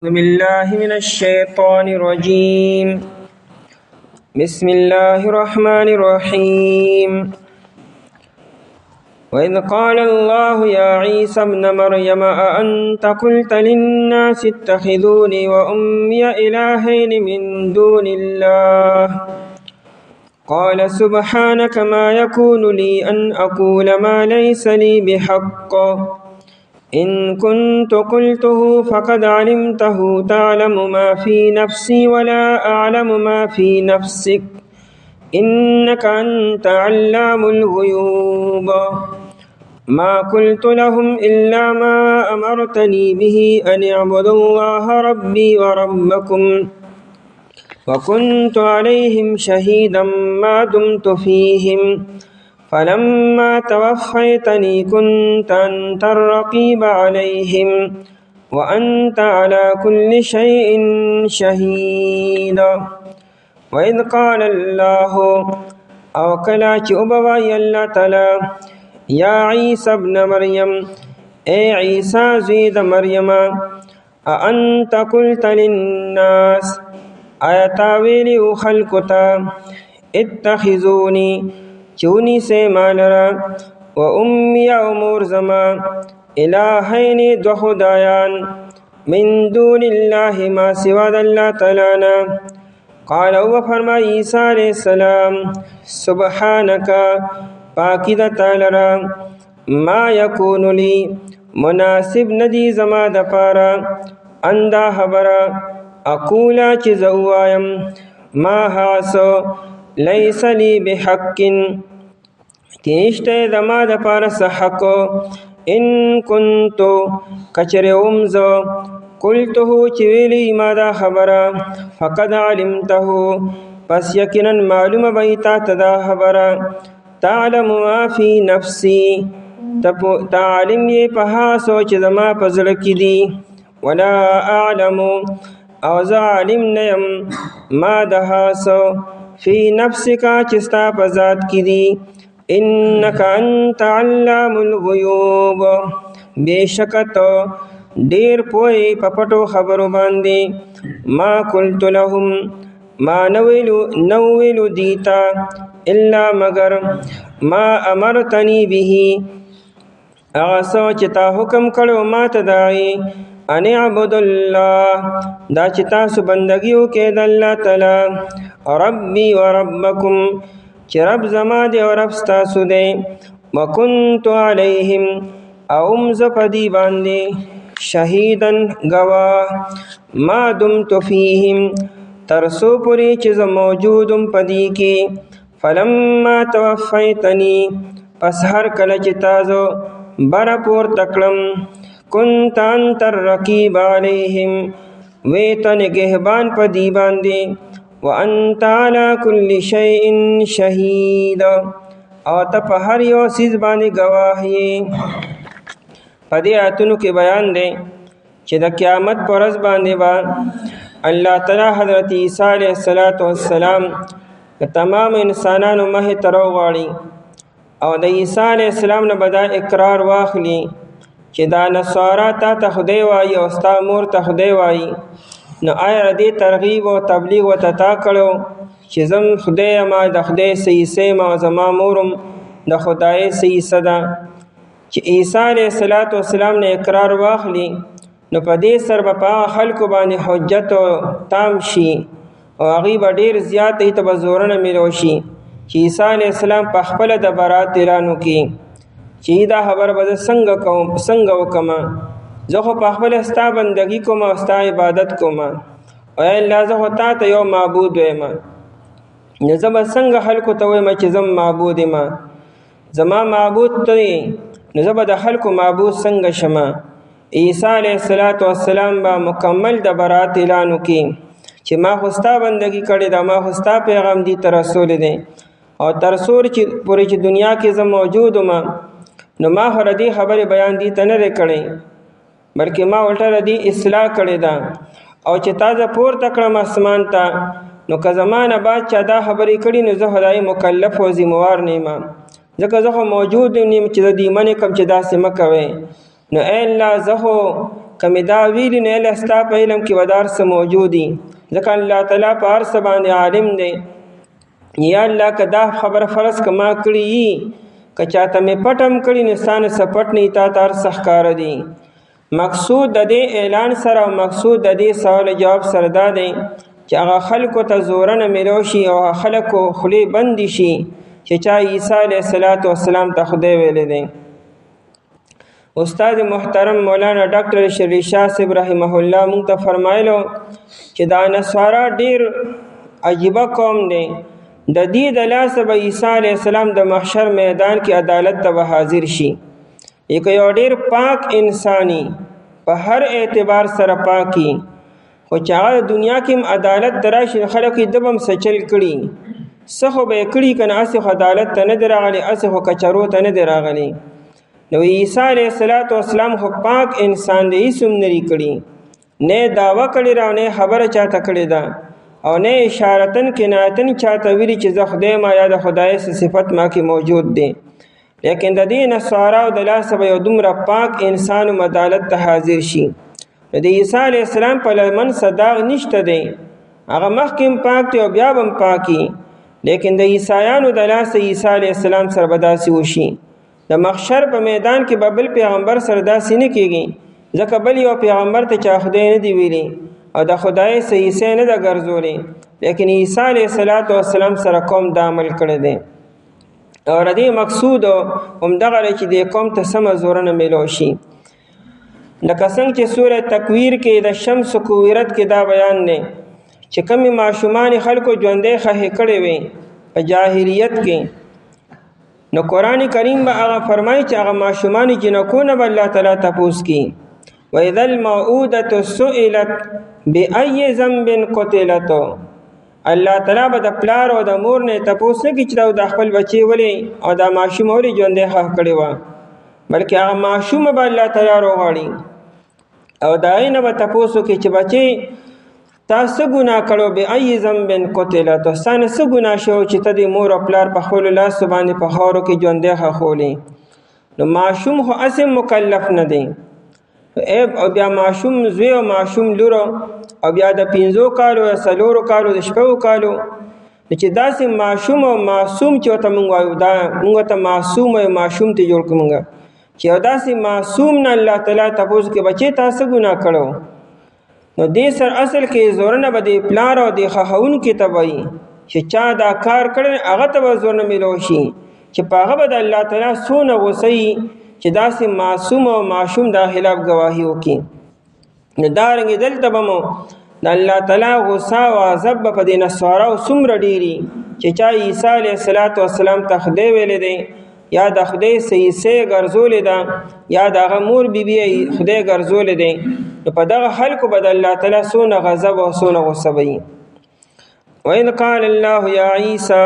أعوذ بالله من الشيطان الرجيم. بسم الله الرحمن الرحيم. وإذ قال الله يا عيسى ابن مريم أأنت قلت للناس اتخذوني وأمي إلهين من دون الله قال سبحانك ما يكون لي أن أقول ما ليس لي بحق إن كنت قلته فقد علمته تعلم ما في نفسي ولا أعلم ما في نفسك إنك أنت علام الغيوب ما قلت لهم إلا ما أمرتني به أن اعبدوا الله ربي وربكم وكنت عليهم شهيدا ما دمت فيهم فلما توفيتني كنت أنت الرقيب عليهم وأنت على كل شيء شهيد. وإذ قال الله أو كلاچ أبوي الله تعالى يا عيسى ابن مريم اے عيسى زيد مريم أأنت قلت للناس آياتاويلي خلقتا اتخذوني چونی سے مالرا و امی امور زما الہین دو خدایان من دون اللہ ما سوا اللہ تعالینا قال و فرما عیسیٰ علیہ السلام سبحانکا پاکیدہ تعالیرا ما یکون لی مناسب ندی زما دپارا اندا خبرا اقولا چیزوایم ما حاسو لیس لی بحق تیشت زما د پارس حق ان کنتو کچر امزو قلته چویلی ما دا خبرا فقد علمته پس یقینا معلوم بیتا تدا خبرا تعلم ما فی نفسی تعلم یہ پہا سوچ زما پزڑکی دی ولا اعلم اوز علم نیم ما دہاسو فی نفسک چستا پزاد کی دی انک انت علام الغیوب بے شکتو دیر پوئی پپٹو خبرو باندی ما قلت لهم ما نویلو دیتا الا مگر ما امرتنی به اغسو چتا حکم کرو ما تدائی ان اعبد اللہ دا چتا سو بندگیو کے داللہ تعالی ربی و ربکم چی رب زما دے و رب ستاسو دے وکنتو علیہم اومز پدی باندے شہیدن گواہ ما دمتو فیہم ترسو پوری چیز موجودم پدی کی فلما توفیتنی پس ہر کلچ تازو برپور تکلم کنت انت الرقیب علیہم ویتن گہبان پدی باندے وانت على كل شيء شهيد او تپ ہر یو سیز باندې گواہ یې پدې آیتونو کې بیان دی چې د قیامت پر ورځ باندې با الله تعالی حضرت عیسی علیه السلام تمام انسانانو مه تر غواړي او د عیسی علیه السلام نه بدا اقرار واخلي چې دا نصارا ته خدای وایي او ستا مور ته خدای وایي نو آیا ردی ترغیب و تبلیغ و تتا کړو چې زم خدای ما د خدای سیسه ما زما مورم د خدای سیسه ده چې عیسی علیه السلام نه اقرار واخلي نو په دې سر په خلکو باندې حجت تام شي او هغه به ډیر زیات ته بزورنه ملو شي چې عیسی علیه السلام په خپل د برات اعلان وکړي چې دا خبر به څنګه وکما زه خو په خپل ستا بندگی کوم او ستا عبادت کوم او الله زه خو تا ته یو معبود وایم نو زه به څنګه خلکو ته وایم چې زم معبود یم زما معبود ته نو زه به د خلکو معبود څنګه شم عیسی علیه السلام به مکمل د برات اعلان وکړي چې ما خو ستا بندگی کړې ده ما خو ستا پیغام دی ته رسول دی او تر څو پورې چې دنیا کې زه موجود وم نو ما خو ردی خبرې بیان دی ته نه دی کړی بلکې ما الټه ردی اصلاح کړې ده او چې تازه پورته کړم اسمان ته نو که زمانه بعد چا دا خبرې کړي نو زه خدای مکلف او ذمہوار نه یم ځکه زه خو موجود نیم چې د دې منې کوم چې داسې مه کوئ نو اے الله زه خو کمی دا ویلی نو الہ ستا په علم کې ودار څه موجودی ځکه الله تعالی په هر څه باندې عالم دی. یا الله که دا خبر فرض کما کړي که چاته مې پټم کړي نو ستا نه څه پټ نه تا ته هر څه ښکاره دي. مقصود د دې اعلان سره او مقصود د دې سوال جواب سره دا دی چې هغه خلکو ته زورنه میلو شي او خلکو خولې بندې شي چې چا عیسی علیه السلام ته خدای ویلی دی. استاد محترم مولانا ډاکټر شریف شاه صاحب رحمه الله مونږ ته فرمایلو چې دا نصارا ډیر عجیبه قوم دی. د دې د لاسه به عیسی علیه السلام د محشر میدان کې عدالت ته حاضر شي. یک یو ډیر پاک انسانی په هر اعتبار سره پاکی خو چې هغه دنیا کې عدالت دراشي خلکو یې دبم سچل کړي څه خو به یې کړي که نه هسې خو عدالت ته نه دی راغلی هسې خو کچرو ته نه دی راغلی. نو عیسی علیه السلام خو پاک انسان دی هېڅ هم نه کړي نه دعوه کړې را نه خبره چاته کړې ده او نه اشارتن کنایتن چاته ویلي چې زه خدای ما یا د خدای صفت ما کې موجود دی. لیکن د دې نصارا او د لاسه به یو دومره پاک انسان عدالت ته حاضر شي. د عیسی علیه السلام په لمن صداق نشته دی هغه مخکې پاک دی او بیا هم پاکي. لیکن د عیسایانو د لاسه عیسی علیه السلام سره به داسې وشي. د محشر په میدان کې به بل پیغمبر سره داسې نه کېږي ځکه بل یو پیغمبر ته چا خدای نه دی ویلي او د خدای څه عیسی نه ده ګرځولی. لیکن عیسی علیه السلام سره قوم دا عمل کړی دی او د دې مقصود همدغه دی چې دې قوم ته سمه زورنه میلو شي. لکه څنګه چې سوره تکویر کې د شمس کویرت کې دا بیان دی چې کمی ماشومان خلکو ژوندۍ خښې کړې وي په جاهلیت کې نو قرآن کریم به هغه فرمایي چې هغه ماشومان جنکونه به الله تعالی تپوس کړي. وَإِذَا الْمَوْءُودَةُ سُئِلَتْ بِأَيِّ ذَنبٍ قُتِلَتْ الله تعالی به د پلار او د مور نه تپوس نه کوي چې دا خپل بچی ولې او دا ماشوم ولې ژوندۍ خښ کړی وه بلکې هغه ماشوم به الله تعالی راغواړي او د هغې نه به تپوس وکړي چې بچی تا څه ګناه کړو بأي ذنب قتلت ستا نه څه ګناه شوی چې ته د مور او پلار په خپلو لاسو باندې په خاورو کې ژوندی ښخولې. نو ماشوم خو هسې مکلف نه دی او بیا ماشوم زوی او ماشوم لور او بیا د 5 کالو یا 4 کالو د 6 کالو چې داسې ماشوم او معصوم چې ورته موږ وایو دا موږ ورته معصوم او ماشوم ته جوړ کړو موږ چې یو داسې معصوم نه الله تعالی تپوس کې بچې تا څه ګناه کړو نو دې سر اصل کې زورنه به د پلار او د خښونکي ته وایي چې چا دا کار کړی هغه ته به زورنه میلو شي چې په هغه به د الله تعالی څونه غوسه وي چې داسې معصوم او معشوم دا خلاف ګواهي وکړي. نو دارنګې دلته به مو د الله تعالی غوسه او عذاب به په دې نصاراو څومره ډېري چې چا عیسی علیه السلام ته خدای ویلی دی یا د خدای عیسی ګرځولی ده یا د هغه مور بیبي خدای ګرځولی دی نو په دغه خلکو به د الله تعالی څونه غضب او څونه غصه به وي. وَإِذْ قَالَ اللَّهُ يَا عِيسَى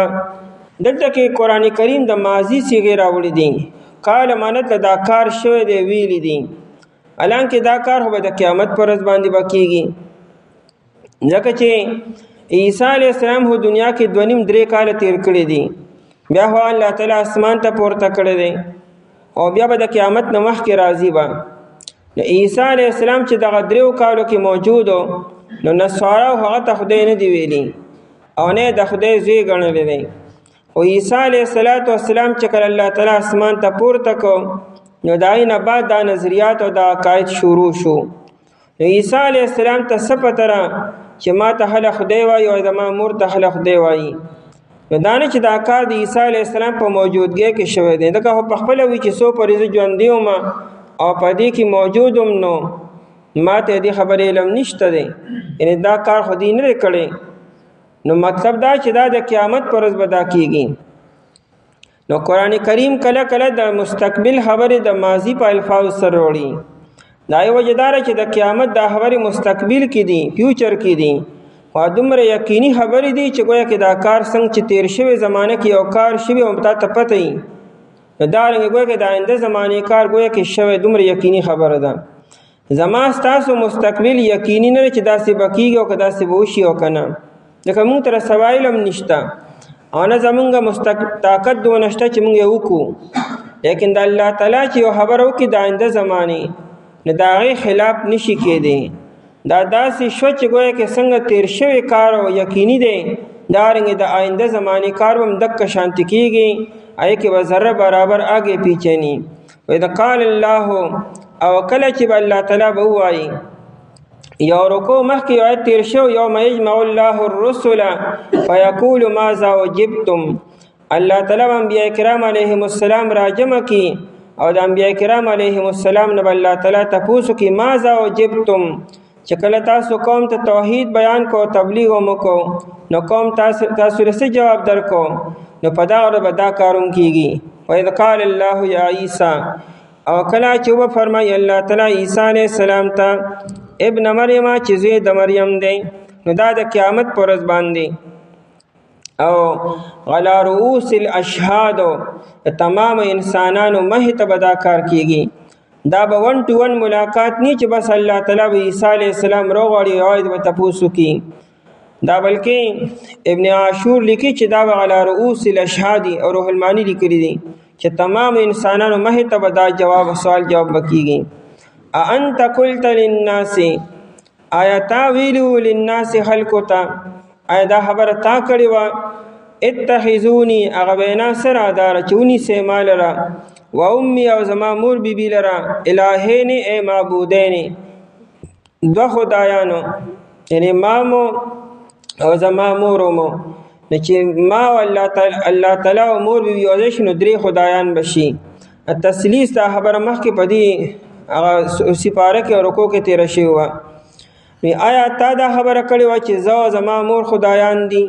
دلته کې قرآن کریم د ماضي صیغې راوړي دي. قال مانت دا کار شوی دی ویلی دي حالانکه دا کار خو به د قیامت پر ورځ باندې به کېږي ځکه چې عیسی علیه السلام خو دنیا کې 2.5-3 کاله تیر کړي دي بیا خو الله تعالی اسمان ته پورته کړی دی او بیا به د قیامت نه مخکې راځي به. نو عیسی علیه السلام چې دغه 3 کالو کې موجود نو نصارا هغه ته خدای نه دی ویلي او نه د خدای زوی ګڼلی دی. خو عیسی علیه السلام چې کله الله تعالی اسمان ته پورته کو نو د هغې نه بعد دا نظریات او دا عقاید شروع شو. نو عیسی علیه السلام ته څه پته ده چې ما ته هله خدای وایي او زما مور ته هله خدای وایي نو دا نه چې دا کار د عیسی علیه السلام په موجودګۍ کې شوی دی ځکه خو په خپله وي چې څو پورې زه ژوندی وم او په دې کې موجود هم نو ما ته دې خبرې علم نشته دی یعنې دا کار خو دې نه دی کړی. نو مطلب دا چې دا د قیامت پر ورځ به دا کېږي. نو قرآن کریم کله کله د مستقبل خبرې د ماضي په الفاظ سره وړي دا یې وجه دا ده چې د قیامت دا خبرې مستقبل کې دي فیوچر کې دي خو دومره یقیني خبرې دي چې گویا کې دا کار څنګه چې تیر شوی زمانه کې یو کار شوی او تا ته پته وي نو دارنګې گویا کې د آینده زمانې کار گویا کې شوی دومره یقیني خبره ده. زما ستاسو مستقبل یقیني نه چې داسې به کېږي او که داسې به وشي او که نه ځکه موږ ته رسوایل هم نشته او نه زمونږ طاقت دونه شته چې موږ یې وکړو لیکن د الله تعالی چې یو خبره وکړي د آینده زمانې نو د هغې خلاف نشي کېدی. دا داسې شوه چې ګویا کې څنګه تیر شوی کار او یقیني دی، دارنګې د آینده زمانې کار به هم دقه شانتې کېږي، هغې کې به ذره برابر آګې پیچه ني. وإذ قال الله، او کله چې به الله تعالی به ووایي، یو رکو مخکې یو آیت تیر شو، یوم یجمع الله الرسل فیقول ماذا اجبتم. الله تعالی به انبیاء کرام علیهم السلام راجمع کی او د انبیاء کرام علیهم السلام نه به الله تعالی تپوسو کی ماذا اجبتم، چې کله تاسو قوم ته توحید بیان کو تبلیغ مو کو نو قوم تاسو څه جواب درکو، نو په دغه به دا کارون کیږي. وإذ قال الله یا عیسی، او کله چې وفرمایي الله تعالی عیسی علیه السلام ته ابن مریم چې زوی د مریم دی، نو دا د قیامت پر ورځ باندې او علی رؤوس الاشهاد تمام انسانانو مخې ته به دا کار کیږي. دا به 1 to 1 ملاقات نی چې بس الله تعالی به عیسی علیه السلام راوغواړي او به تپوس وکړي، دا بلکې ابن عاشور لیکي چې دا به علی رؤوس الاشهاد او روح المانی لیکلي دي چې تمام انسانانو مخې ته به دا سوال جواب وکړي. انت قلت للناس، آیا تا ویلو للناس خلقو ته، آیا دا خبره تا کړې وه، اتخذوني هغه وینا سره داره چې ونیسئ ما لره، و امي او زما مور بیبي لره، الهین ای معبودین، دوه خدایانو، یعنی ما مو او زما مورو مو، نو چې ما او الله تعالی او مور بیبي یو ځای شي نو 3 خدایان بشي. تسلیث دا خبره مخکې په دې هغه سپاره کې او رکو کې تېره شوې وه. آیا تا دا خبره کړې وه چې زه زما مور خدایان دي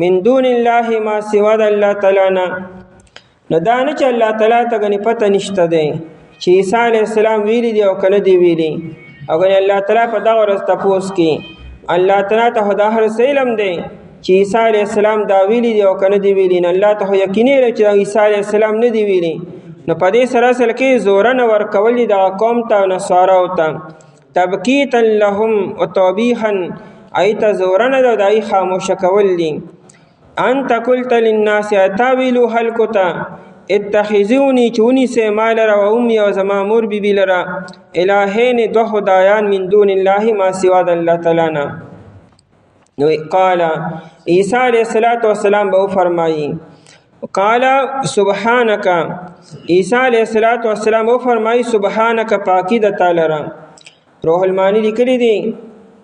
من دون الله ما سوا د الله تعالی نه؟ نو دا نه چې الله تعالی ته ګنې پته نشته دی چې عیسی علیه السلام ویلي دي او که نه دي ویلي، او ګنې الله تعالی په دغه ورځ تپوس کې الله تعالی ته خو دا هر څه علم دی چې عیسی علیه السلام دا ویلي دي او که نه دي ویلي، نو الله ته خو یقیني علم چې عیسی علیه السلام نه دي ویلي. نو په دې سره اصل کې زورنه ورکول دي دغه قوم ته او نصاراو ته، تبکیتا لهم و توبیحا، ایت زورنه ده دای خاموشه کول دي. انت قلت للناس، اتا ویلو خلقو ته اتخذوني چونی سے ما لرا و امی و زما مور بیبی لرا، الہین دو خدایان من دون اللہ ما سوا د اللہ تعالی نا. قال عیسی علیہ السلام بہو فرمائی، قال سبحانک، عیسی علیہ السلام بہو فرمائی سبحانک پاکی د تعالی را. روح المانی لیکلی دی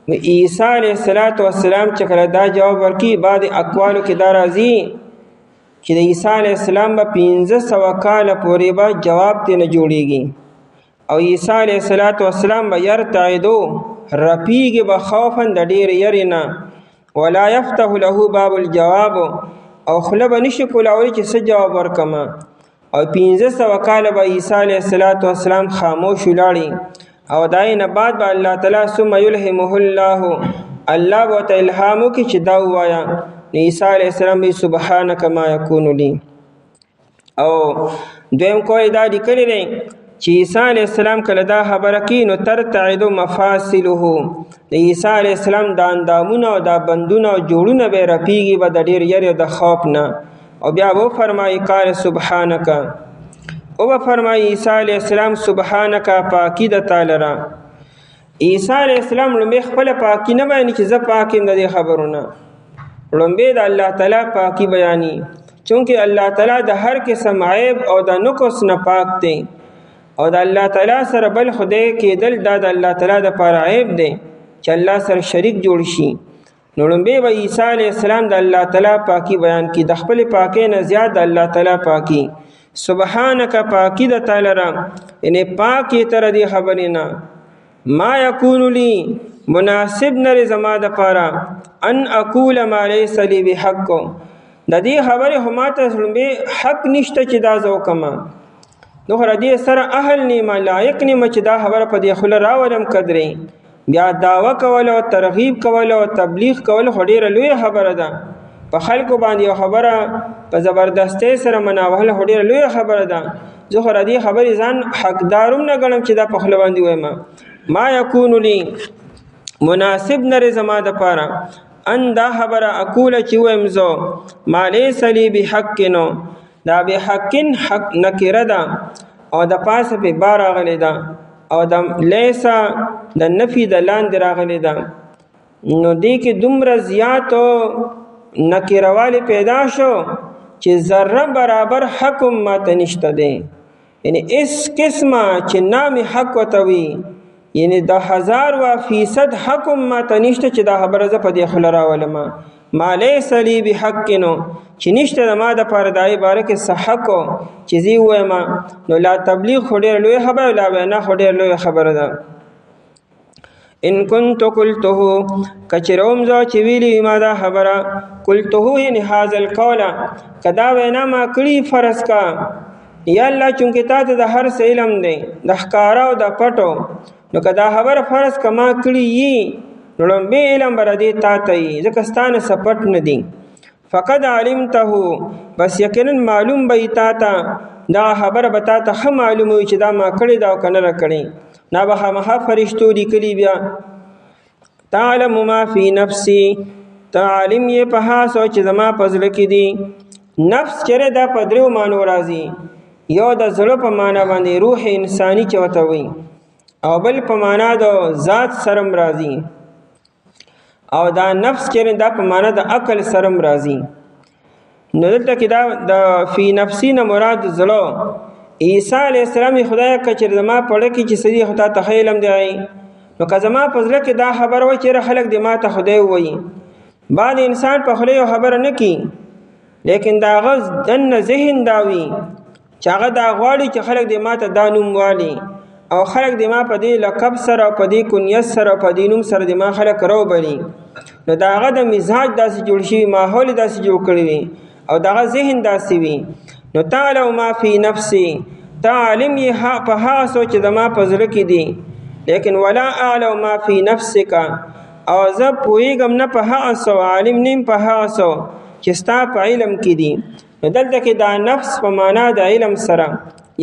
عیسی علیہ السلام چې کله دا جواب ورکي بعد اقوالو کې دا راځي چې د عیسی علیہ السلام به 1500 کاله پورې به جواب ته نه جوړیږي، او عیسی علیہ السلام به یرتعدو رپیږي به خوفا د ډېر یرې نه، ولا یفتح له باب الجواب، او خوله به نشي کولاولی چې څه جواب ورکمه، او 1500 کاله به عیسی علیہ السلام خاموش ولاړي، او دای نه بعد به الله تعالی ثم یلهمه الله به ته الهام وکړي چې دا ووایه. عیسی علیہ السلام به سبحانک ما یکون لی. او دویم قول دا لیکلی دی چې عیسی علیہ السلام کله دا خبره کوي نو ترتعد مفاصله، د عیسی علیہ السلام دا اندامونه او دا بندونه او جوړونه به رپیږي به د ډېر یرې او د خوف نه. او بیا به وفرمایي قال سبحانک، او به فرمایي عیسی علیہ السلام سبحانک پاکی د تعالی را. عیسی علیہ السلام لومبې خپله پاکی نه بیاني چې زه پاک یم د دې خبرونه، لومبې د الله تعالی پاکی بیاني، چونکې الله تعالی د هر قسم عیب او د نقص نه پاک دی، او د الله تعالی سره بل خدای کېدل دا د الله تعالی دپاره عیب دی چې الله سره شریک جوړ شي. نو لومبې به عیسی علیہ السلام د الله تعالی پاکی بیان کړي، د خپلې پاکۍ نه زیات د الله تعالی پاکی. سبحانک پاکی د تعالی را، یعنی پاکی تر دې خبرې نه، ما یکون لی مناسب نری زما دپاره ان اقول ما لیس لی بحق، د دې خبرې خو ماته لومبې حق نشته چې دا زه وکړمه، نو خو د دې سره اهل نیمه لایق نیمه چې دا خبره په دې خوله راولم قدرې. بیا دعوه کول او ترغیب کول او تبلیغ کول خو ډېره لویه خبره ده، په خلکو باندې یو خبره په زبردستۍ سره مناوهل خو ډېره لویه خبره ده. زه خو د دې خبرې ځان حقدار هم نه ګڼم چې دا په خوله باندې ووایم. ما یکون لی مناسب نری زما دپاره ان دا خبره اقوله چې ووایم زه ما لیس لی بحق، نو دا بحق حق نکره ده او د پاسه پې با راغلی ده، او د لیسا د نفي د لاندې راغلی ده، نو دې کې دومره زیاتو نکیروالی پیدا شو چې ذره برابر حق ماته نشته دی. یعنی اس قسمه چې نام حق وته وي، یعنی د 1000% حق ماته نشته چې دا خبره زه په دې خوله راولم. ما لیس لی بحق، نو چې نشته د ما د پاره د عباره کې څه حق چې زه وایم، نو لا تبلیغ خو ډېر لوی خبره، لا وینا خو ډېر لوی خبره ده. ان كنت قلته، کچروم زو چې ویلی ما دا خبره، قلته یعنی هاذا القول، کدا وینا ما کړي فرض کا یا الله چونکه تا ته د هر څه علم دی، د ښکارا او د پټو، نو کدا خبره فرض کما کړي یي نو لمبه علم بر دې تا ته یي، ځکه ستانه سپټ نه دی. فقد علمته، بس یقینا معلوم به تا ته دا خبره به تا ته ښه معلوم وي چې دا ما کړي دا او کنه را کړي، نا به خامخا فرشتو لیکلي بیا. تعلم ما فی نفسی، تعلم یې په هغه څه چې زما په زړه کې دي. نفس چېرې دا په دریو معنو راځي، یو د زړه په معنا باندې روح انساني چې ورته وایي، او بل په معنا د ذات سرم راځي، او دا نفس چېرې دا په معنا د عقل سرم راځي. نو دلته کې دا د فی نفسی نه مراد زړه. عیسی علیه السلام خدای کچر زما پړه کې چې سړي خدای ته علم دی، نو که زما په زړه کې دا خبر وای چې خلک دې ما ته خدای وایي. بعد انسان په خوله یو خبره نه کی، لیکن دا غز دن ذهن دا وي چې هغه دا غواړي چې خلک دې ما ته دا نوم والي، او خلک دې ما په دې لقب سره او په دې کنیت سره او په دې نوم سره دې ما خلک راوبلي. نو دا هغه د مزاج داسې جوړ شوي، ماحول داسې جوړ کړی وي، او دغه ذهن داسې وي. نو تعلم ما فی نفسی، تعلم یې په هغه څه چې زما په زړه کې دي، لیکن ولا اعلم ما فی نفسک، او زه پوهېږم نه په هغه څه، عالم نیم په هغه څه چې ستا په علم کې دي. نو دلته کې دا نفس په معنا د علم سره،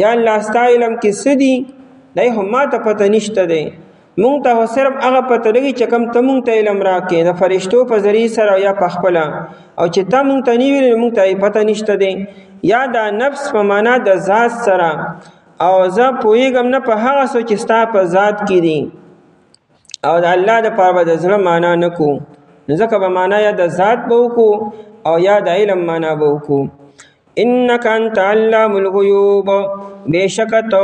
یا الله ستا علم کې څه دي دی خو ما ته پته نشته دی، مونږ ته خو صرف هغه پته لګي چې کوم ته مونږ ته علم راکړې د فرشتو په ذریعې سره یا په خپله، او چې ته مونږ ته نه ویلې مونږ ته پته نشته دی. یا دا نفس په معنا د ذات سره، او زه پوهېږم نه په هغه څه چې ستا په ذات کې دي، او د الله دپاره به د زړه معنا نه کو، نو ځکه به معنا یا د ذات به وکړو او یا د علم معنا به وکړو. انک انت علام الغیوب، بېشکه ته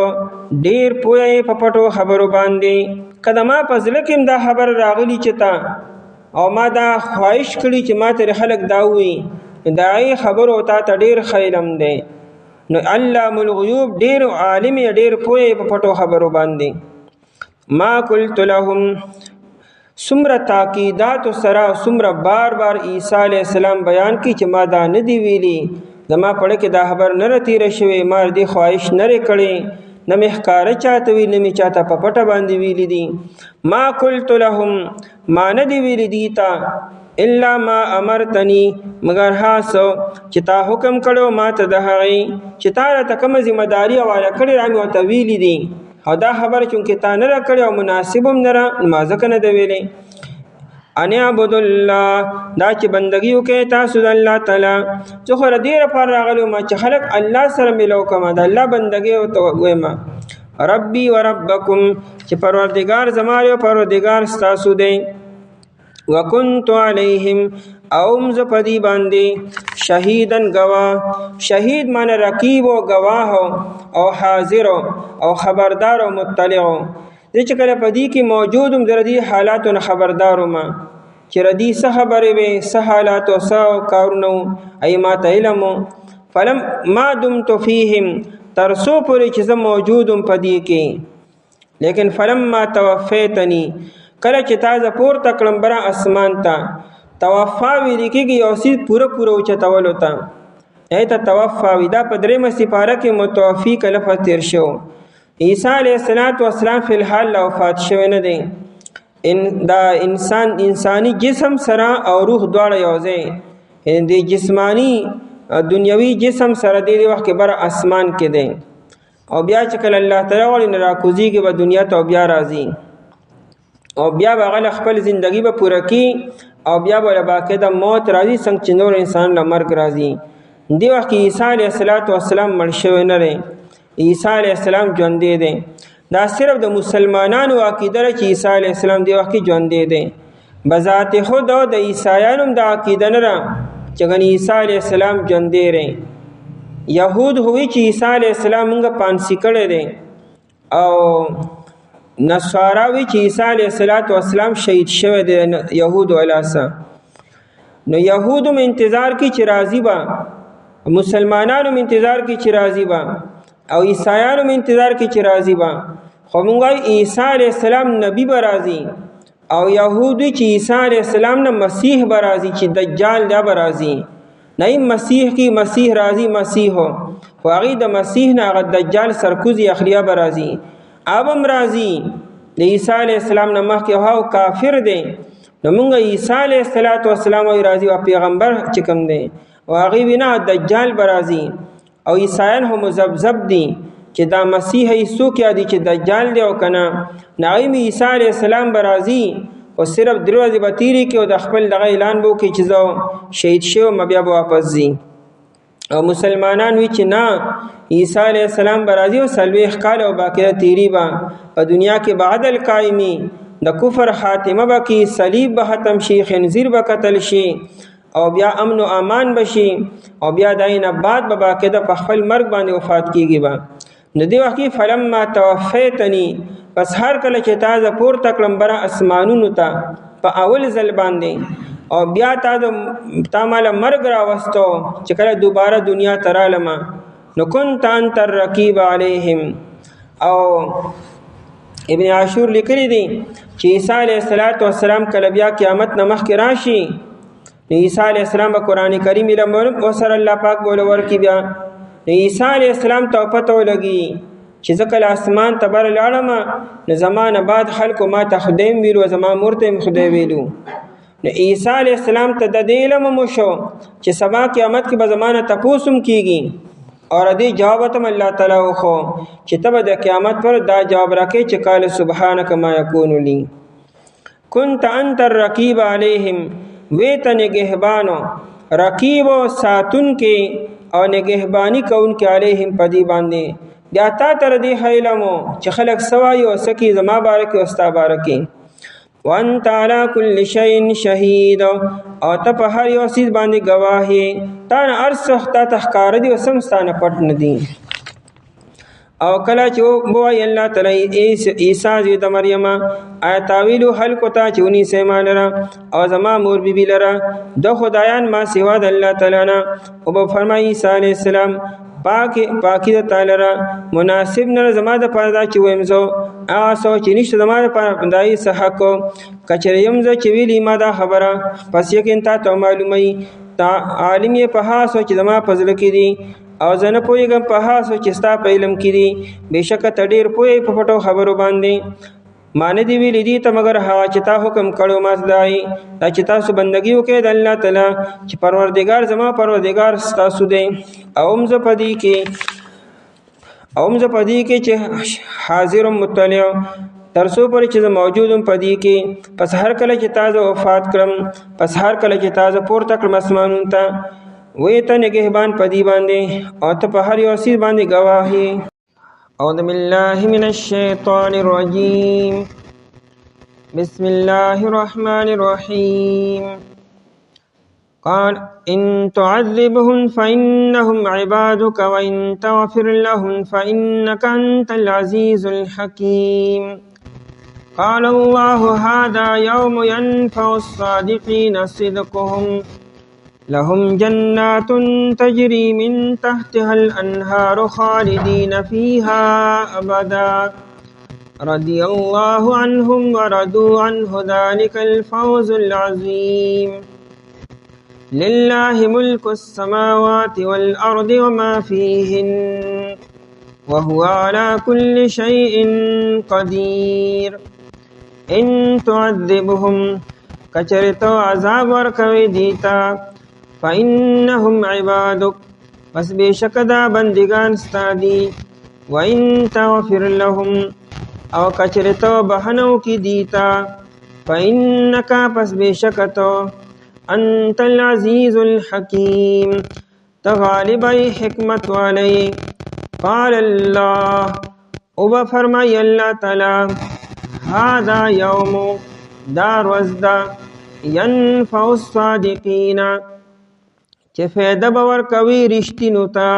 ډېر پوه یې په پټو خبرو باندې. که د ما په زړه کې دا خبر راغلی چې تا او ما دا خواهش کړي چې ما ته خلک دا ووایي، د هغې خبرو تا ته ډېر ښه علم دی. نو علام الغیوب ډېر عالم یې، ډېر پوه یې په پټو خبرو باندې. ما قلت لهم، څومره تاکیداتو سره څومره بار بار عیسی علیه السلام بیان کی چې ما دا نه دی ویلي، زما پړه کې دا خبر نه راتېره شوې، ما دې خواهش نه کړې، نه مې ښکاره چاته وي، نه مې چاته په پټه باندې ویلي دي. ما قلت لهم، ما نه دی ویلي دي ته، الا ما امرتنی، مگر هغه څه چې تا حکم کړو ما ته د هغې چې تا راته کومه ذمه داري حواله کړې را مې ورته ویلي دي، او دا خبره چونکې تا نه را کړې او مناسب هم نه را، ما ځکه نه ده ویلې. ان اعبدوا الله، دا چې بندګي وکړئ تاسو د الله تعالی. زه خو د دې لپاره راغلی وم چې خلک الله سره میلو کړم، د الله بندګي ورته ووایم. ربي و ربکم، چې پروردګار زما دی او پروردګار ستاسو دی. وکنت علیهم، او زه په دې باندې شهیدن گواه. شهید معنی رقیب و گواه او حاضر او خبردار او مطلع. زه چې کله په دې کې موجود هم د دې حالاتو نه خبردار وم چې ردی څه خبرې وې، څه حالات او څه کارونه ای ما ته علم. فلم ما دمت فیهم، تر څو پورې چې زه موجود هم په دې کې. لیکن فلما توفیتنی، کله چې تا زه پورته کړم بره اسمان ته. توفا ویل کېږي یو څیز پوره اوچتولو ته، ته توفا وي. دا په درېیمه سپاره کې متوفي که لفظ تېر شو. عیسی علیه السلام فی الحال لا وفات شوی نه دی. دا انسانی جسم سره او روح دواړه یو ځای، د جسمانی دنیوي جسم سره دې وخت کې بره اسمان کې دی، او بیا چې کله الله تعالی غواړي نه راکوزېږي به دنیا ته، او بیا راځي، او بیا به هغه خپل زندگی به پوره کی، او بیا به باقاعده موت راځي، څنګه چې نور انسان له مرګ راځي. دې وخت کې عیسی علیه السلام مړ شوی نه دی، عیسی علیه السلام ژوندی دی. دا صرف د مسلمانانو عقیده چې عیسی علیه السلام دی وخت کې ژوندی دی بذات خود د عیسایانو د عقیده نه چې عیسی علیه السلام ژوندی دی یهود هوی چې عیسی علیه السلام موږ پانسی کړی دی او نصارا وی چې عیسی علیه السلام شهید شوی دی یهود ولاسه نو یهودو انتظار کی چې راضی با مسلمانانو انتظار کی چې راضی با او عیسایانو انتظار کی چې راضی با خو موږ عیسی علیه السلام نبی به راضی او یهودی چې عیسی علیه السلام نه مسیح به راضی چې دجال دا به راضی نه مسیح کی مسیح راضی مسیح هو خو هغه د مسیح نه هغه دجال سرکوزی اخریا به راضی ابم راضی د عیسی علیه السلام نه مخکې هو کافر دی نو موږ عیسی علیه السلام او راضی او پیغمبر چې کوم دی او هغه وینا دجال به راضی او عیسایان هم مذبذب دي چې دا مسیح ایسو کیا دي چې دجال دی او کنه نایم عیسی علیه السلام به راضی او صرف دروازه به تیری کې او د خپل دغه اعلان بو کې چې زو شهید شو مبیا به واپس زی او مسلمانان وی چې نه عیسی علیه السلام به راضی او سلويخ کال او باقی تیری با په دنیا کې بعد القائمی د کفر خاتمه به کې صلیب به ختم شي خنزیر به قتل شي او بیا امن او امان بشي او بیا داینه بعد به باقاعده په خپل مرګ باندې وفات کیږي با نو دی وخت فلما توفیتنی پس هر کله چې تازه پور تکلم بر اسمانونو ته په اول ځل باندې او بیا تا مال مرګ را وستو چې کله دوباره دنیا ترالما نو كنت انت الرقیب علیهم او ابن عاشور لیکلی دی چې عیسی علیه السلام کله بیا قیامت نمخ کې راشي عیسی علیہ السلام با قرآن کریم علم وسر اللہ پاک بولور کی بیا عیسی علیہ السلام تو پتہ لگی چې ځکه اسمان تبر لاړم نو زمان بعد خلق ما تخدیم ویلو زمان مرته خدای ویلو نو عیسی علیہ السلام ته د علم مشو چې سبا قیامت کې به زمانه تپوسم کیږي اور دې جواب ته الله تعالی خو چې تب د قیامت پر دا جواب راکې چې قال سبحانك ما يكون لي كنت انت الرقيب عليهم ویت نگہبانو رقیب و ساتن کے او نگہبانی کون کے علیہم پدی باندے دیاتا تر دی حیلمو چی خلق سوائی و سکی زما بارکی استا بارکی وانت علا کل شئین شہید او تپ ہر یو سید باندے گواہی تانا ارسخ تا تحکار دی و سمستانا پٹن دی او کلا چې بوای الله تعالی عیسی زوی د مریم آیا تاویل حل کوتا چونی سه مالرا او زما مور بیبی لرا دو خدایان ما سوا د الله تعالی نه او په فرمای عیسی علی السلام پاکی د تعالی را مناسب نه زما د پردا چې ویمزو آسو چې نشته زما د پردای صحه کو کچریم ز چې ویلی ما دا خبره پس یقین ته معلومه تا عالم یې په هاسو چې زما فضل کې دي او زنه پویګم په هاسو چې ستا په علم کې دي بهشکه ته ډیر پوی په پټو خبرو باندې مان دی ویل دي ته مگر هوا چې تا حکم کړو ما دای دا چې تاسو بندگی وکړئ د الله تعالی چې پروردگار زما پروردگار تاسو دی اوم ز پدی کې چې حاضر مطلع ترسو پر چې موجودم پدی کې پس هر کله چې تاسو وفات کړم پس هر کله چې تاسو پورته کړم اسمانونو ته وی ته نگهبان پدی باندې او ته په هر یو سیز باندې گواهی اعوذ بالله من الشیطان الرجیم بسم الله الرحمن الرحیم قال ان تعذبهم فإنهم عبادك وإن تغفر لهم فإنك أنت العزيز الحكيم قال الله هذا يوم ينفع الصادقين صدقهم لهم جنات تجري من تحتها الأنهار خالدين فيها أبدا رضي الله عنهم ورضوا عنه ذلك الفوز العظيم لله ملك السماوات والأرض وما فيهن وهو على كل شيء قدير إن تعذبهم كچرتو عذاب ورکوي دیتا فإنهم عبادك پس بیشک دا بندگان ستادی وإن تغفر لهم او کچرتو بہنو کی دیتا فإنک پس بیشکتو انت العزیز الحکیم تغالب حکمت والی قال اللہ او به فرمای الله تعالی هذا یوم دا ورځ ده ينفع الصادقین چې فایده به ورکوي رښتینو ته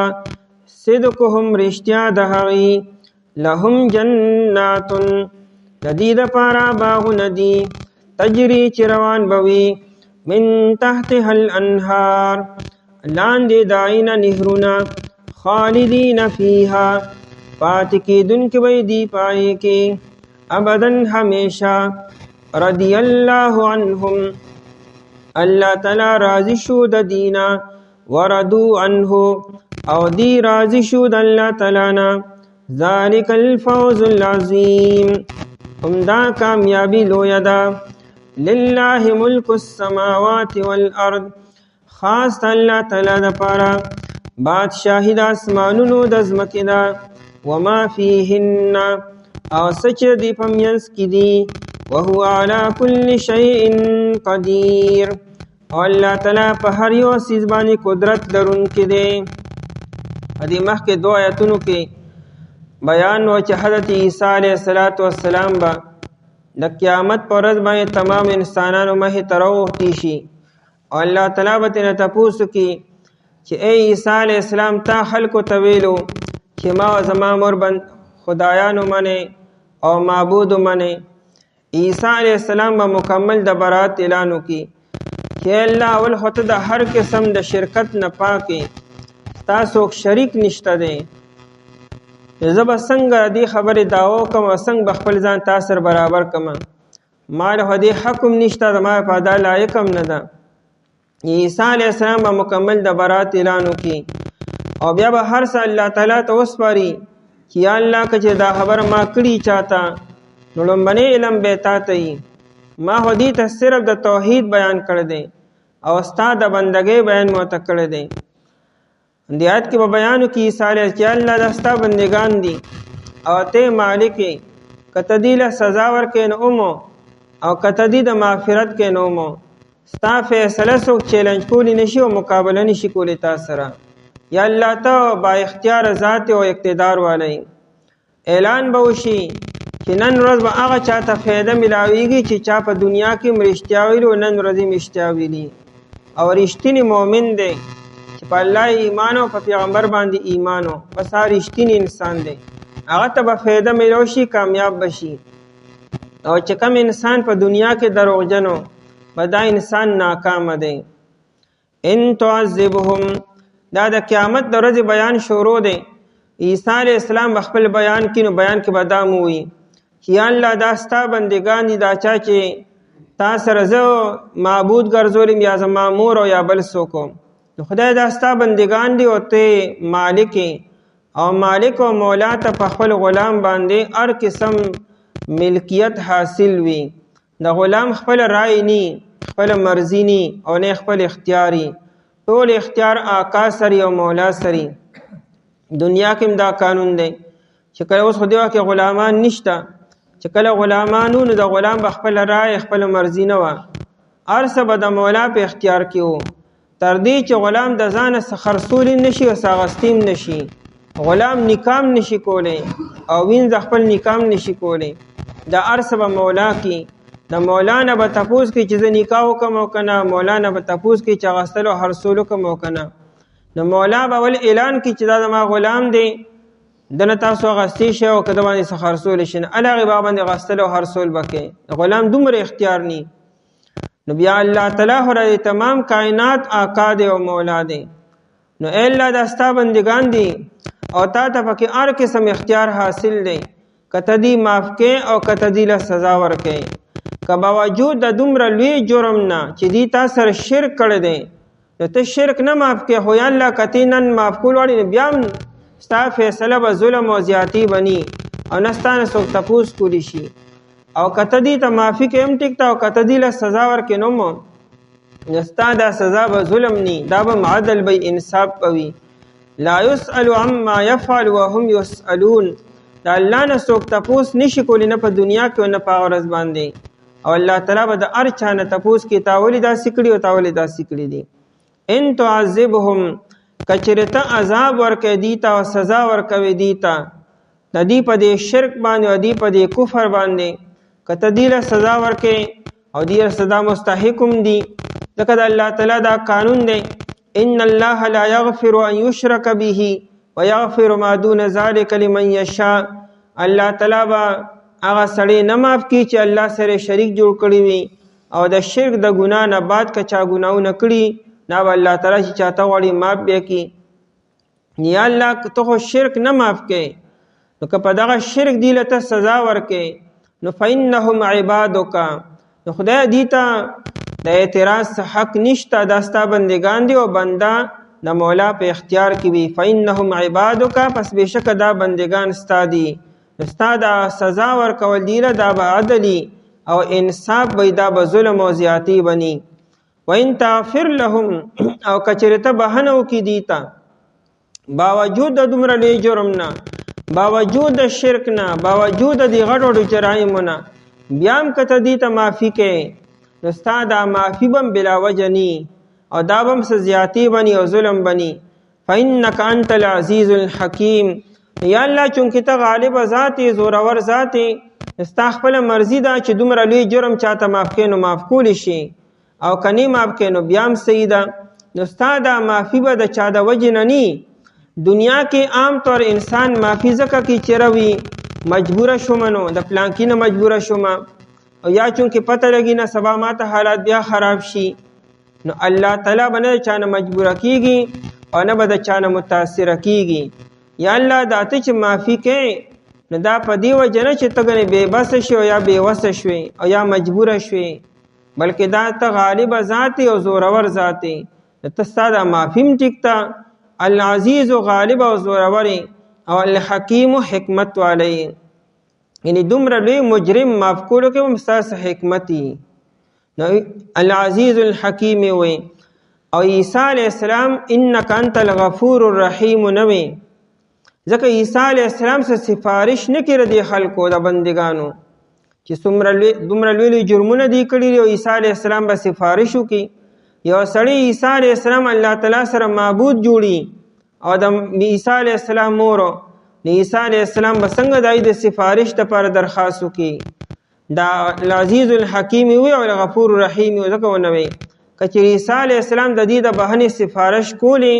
صدقهم رښتیا د هغې لهم جنات د دې دپاره باغونه دي تجري چې روان به وي من تحتها الانهار لاندې د هغې نه نهرونه خالدین فیها پاتې کېدونکي به دي په هغې کې ابدا همیشه رضی الله عنهم الله تعالی راضی شو د دینا وردو عنه او دی راضی شو د الله تعالی نه ذالک الفوز العظیم همدا کامیابی لویه ده لله ملک السماوات والارض خاص الله تعالی دپاره بادشاهی د اسمانونو د ځمکې ده وما فیهن او څه چې دی په منځ کې دي وهو على كل شيء قدير او الله تعالی په هر یو څیز باندې قدرت لرونکی دی. دې مخکې دوه آیتونو کې بیان و چې حضرت عیسی علیه السلام به د قیامت پر ورځ باندې تمام انسانانو مخې ته راوغوښتي شي او الله تعالی به ترې تپوس وکړي چې ای عیسی علیه السلام تا خلکو ته ویلو چې ما او زما مور خدایانو منې او معبود منې. عیسی علیه السلام به مکمل د برات اعلان وکړي چې الله اول خو ته د هر قسم د شرکت نه پاکې ستا څوک شریک نشته دی. زه به څنګه دې خبرې دعوه وکړم او څنګه به خپل ځان تا سره برابر کړم ما له خو دې حق هم نشته زما په دا لایق هم نه ده. عیسی علیه السلام به مکمل د برات اعلان وکړي او بیا به هر څه الله تعالی ته وسپاري چې یا الله که چې دا خبره ما کړي چاته نو لومبنی علم به تا ته وي ما خو دې ته صرف د توحید بیان کړی دی او ستا د بندګۍ بیان مو ته کړی دی. دې آیت کې به بیان وکړي عیسی علیه چې الله دا ستا بندګان دي او ته مالک یې که ته دې له سزا ورکړې نو اومو او که ته دې د مغفرت کې نو اومو ستا فیصله څوک چیلنج کولی نشي او مقابله نشي کولی تا سره. یا الله ته با اختیار ذات او اقتدار والی اعلان به وشي چې نن ورځ به هغه چاته فایده ملاویږي چې چا په دنیا کې رښتیا ویلي او نن ورځ یې رښتیا ویلي او رښتینی مؤمن دی چې په الله ایمان او په پیغمبر باندې ایمان او بس هغه رښتینی انسان دی هغه ته به فایده میلاو شي کامیاب بشي. او چې کوم انسان په دنیا کې دروغجن و به دا انسان ناکام دی. ان تعذبهم دا د قیامت د ورځې بیان شروع دی. عیسی علیه السلام به خپل بیان کړي نو بیان کې به دا ووایي چې یا الله دا ستا بندګان دي دا چا چې تا سره زه معبود ګرځولم یا زما مور او یا بل څوک نو خدای دا ستا بندګان دي او ته مالک او مالک او مولا ته په خپل غلام باندې هر قسم ملکیت حاصل وي. د غلام خپل رای نی خپل مرضی نی او نه خپل اختیاري ټول اختیار آقا سری او مولا سری. دنیا کې دا قانون دی چې کله اوس خو دې وخت کې غلامان نشته چې کله غلامانو نو د غلام به خپل رای خپل مرضی نه وه هر څه به د مولا په اختیار کې و تر دې چې غلام د ځانه څه خرڅولی نشي او څه اخیستیم نشي. غلام نکام نشي کولی او وینځ خپل نکام نشي کولی د هر څه به مولا کې د مولا نه به تپوس کوي چې زه نکاح وکړم او که نه مولا نه به تپوس کوي چې اخیستلو او خرڅول وکړم او که نه نو مولا به ول اعلان کوي چې دا زما غلام دی دنه تاسو اخیستی شئ او که د باندې څه خرڅولی شي نو هغې به باندې اخیستل او خرڅول به کوي. غلام دومره اختیار نی نو بیا الله تعالی خو د تمام کائنات آقا دی او مولا دی نو ای الله دا ستا بندګان دي او تا ته پکې هر قسم اختیار حاصل دی که ته دې معاف کوې او که ته دې له سزا ورکوې که باوجود د دومره لوی جرم نه چې دې تا سره شرک کړی دی نو ته شرک نه معاف کوې خو یا الله که ته نن معاف کول غواړې نو بیا هم ستا فیصله به ظلم او زیاتي بني او نه ستا نه څوک تپوس کولی شي او که ته دې ته معافي کوې هم ټیک ته او که ته دې له سزا ورکوې نو نو ستا دا سزا به ظلم ني دا به عدل به انصاف به وي. لا يسأل عما يفعل وهم يسألون دا الله نه څوک تپوس نشي کولی نه په دنیا کې او نه په هغه ورځ باندې او الله تعالی به د هر چا نه تپوس کوي تا ولې داسې کړي او تا ولې داسې کړي دي. ان تعذبهم که چېرې ته عذاب ورکوې دي ته او سزا ورکوې دي ته د دې په دې شرک باندې او دې په دې کفر باندې کته دې له سزا ورکې او دې سزا مستحقم دي ځکه د الله تعالی دا قانون دی ان الله لا يغفر ان يشرك به ويغفر ما دون ذلك لمن يشاء الله تعالی با هغه سړی نه معاف کی چې الله سره شریک جوړ کړی وي او د شرک د ګناه نه بعد که چا ګناونه کړي نه به الله تعالی چې چاته غواړي معاف بیا کړي یا الله ته خو شرک نه معاف کوي نو که په دغه شرک دی له ته سزا ورکې نو فإنهم عبادک نو خدای دې ته د اعتراض حق نشته دا ستا بندگان دي او بنده د مولا په اختیار کې وي فإنهم عبادک پس بېشکه دا بندگان ستا دي ستا دا سزا ورکول دی له دا به عدلي او انصاف وي دا به ظلم او زیاتی بني وإن تغفر لهم او کچرې ته بهنه وکړي دي ته باوجود د دومره لوی جرم نه باوجود د شرک نه باوجود د غټ غټو جرایمو نه بیا هم که ته دې ته معافي کوې نو ستا دا معافي به هم بلا وجه ني او دا به هم څه زیاتي بني او ظلم بني فإنک انت العزیز الحکیم یا الله چونکې ته غالب ذات یې زورور ذات یې ستا خپله مرضي ده چې دومره لوی جرم چاته معاف کړې نو معاف کولی شي او که نه معاف کړې نو بیا هم صحیح ده نو ستا دا معافي به د چا د وجې نه ني دنیا کې عام طور انسان معافي ځکه کې چیرې وي مجبوره شوم نو د پلانکي نه مجبوره شوم او یا چونکې پته لګي نه سبا ماته حالات بیا خراب شي نو الله تعالی به نه د چا نه مجبوره کېږي او نه به د چا نه متاثره کېږي یا الله دا ته چې معافي کوې نو دا په دې وجه نه چې ته ګنې بېبسه شوې او یا بېوسه شوې او یا مجبوره شوې بلکې دا ته غالبه ذات او زورور ذات ته ستا دا معافي هم ټیک ته العزیز غالب او زورور او الحکیم حکمت والی یعنی دومره لوی مجرم معاف کولو کې هم ستاسو حکمت نو العزیز الحکیم وی او عیسی علیہ السلام انک انت الغفور الرحیم نوی ځکه عیسی علیہ السلام سره سفارش نه کړي د خلکو د بندگانو چې دومره لوی جرمونه دي کړي او عیسی علیہ السلام به سفارش وکړي یو سړی عیسی علیہ السلام الله تعالی سره معبود جوړي او د عیسی علیہ السلام مور عیسی علیہ السلام به څنګه دای د سفارش لپاره درخواست وکړي دا العزیز الحکیم وی او الغفور الرحیم ځکه ونوي کچې عیسی علیہ السلام د دې د بهانه سفارش کولی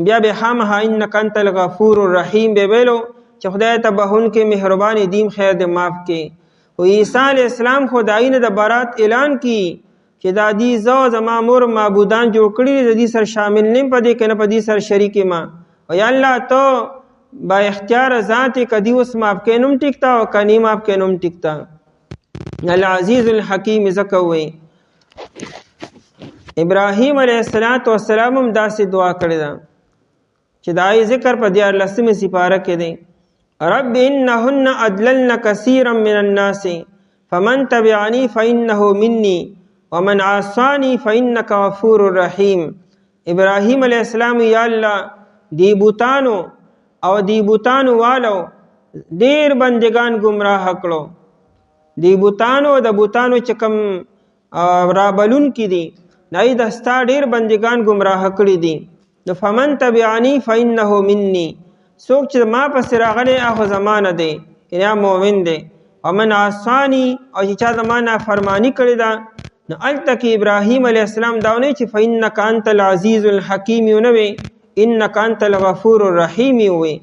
بیا به خامها انک انت الغفور الرحیم به ویلو چې خدای ته بهون کې مهرباني دیم خیر دې معاف کې او عیسی علیہ السلام خدای نه د برات اعلان کی چې دا دې زو زما مور معبودان جوړ کړي د دې سره شامل نیم پدې کنه پدې سره شریک ما او یا الله ته با اختیار ذات کدی اوس معاف کینم ټیکتا او کني معاف کینم ټیکتا العزیز الحکیم زکوي ابراهیم علیه السلام هم داسې دعا کړې ده چې دای ذکر په 14 سپاره کې دی رب انهن ادللن كثيرا من الناس فمن تبعني فانه مني ومن عصاني فانك غفور رحيم ابراهیم علیہ السلام یا الله دی بوتانو او دی بوتانو والو ډیر بندگان گمراه کړو دی بوتانو د بوتانو چې کوم رابلون کې دي دای د ستا ډیر بندگان گمراه کړي دي نو فمن تبعني فانه مني څوک چې ما پسې راغلی هغه زمانه دی یا مؤمن دی ومن عصاني او چې چا زما نافرماني کړې ده نو هلته کې ابراهیم علیه السلام دا ونه چې فانک انت العزیز الحکیم نه وی انک انت الغفور الرحیم وی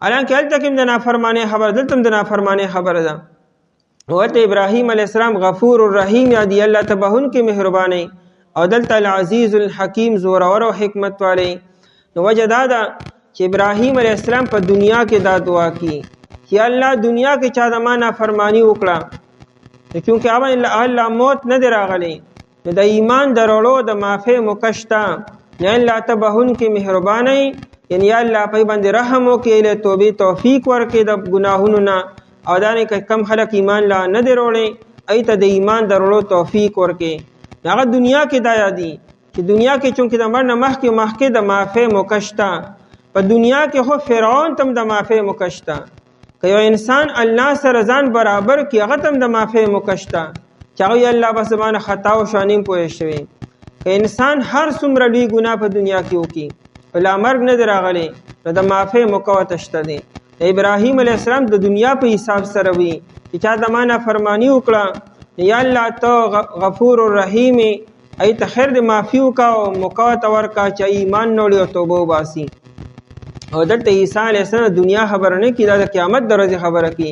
حالانکه هلته کې د نافرمانۍ خبره دلته د نافرمانۍ خبره ده ورته ابراهیم علیه السلام غفور الرحیم یادی الله ته بهون کې مهرباني او دلته العزیز الحکیم زورور او حکمت والی نو وجه دا ده چې ابراهیم علیه السلام په دنیا کې دا دعا کی چې الله دنیا کې چا د ما نافرمانی وکړه چونکه الله موت نه دی راغلی نو د ایمان درولو د معافی مکشتا نه الله ته بهون کې مهرباني یعنی الله په باندې رحم وکړي له توبې توفیق ورکړي د ګناهونو نه او دا نه کم خلک ایمان لا نه دی وروړي ایت د ایمان درولو توفیق ورکړي هغه دنیا کې دا یادي چې دنیا کې چونکه د مرګ نه مخکې د معافی مکشتا په دنیا کې خو فرعون تم د معافی مکشتا که یو انسان الله سره ځان برابر کی هغه تم د معافی مکشتا چې هغه الله بس باندې خطا او شانیم پوه شوی که انسان هر څومره لوی ګناه په دنیا کې وکي بلا مرګ نه دی راغلی نو د معافی موقع شته دی ابراهیم علیه السلام د دنیا په حساب سره وي چې چا د ما نافرماني وکړه یا الله ته غفور الرحیم ای ته خیر د معافي وکړه او موقع ورته ورکړه چې ایمان نه وړي او توبه وباسي. او دلته عیسی علیه السلام دنیا خبره نه کړي، دا د قیامت د ورځې خبره کړي.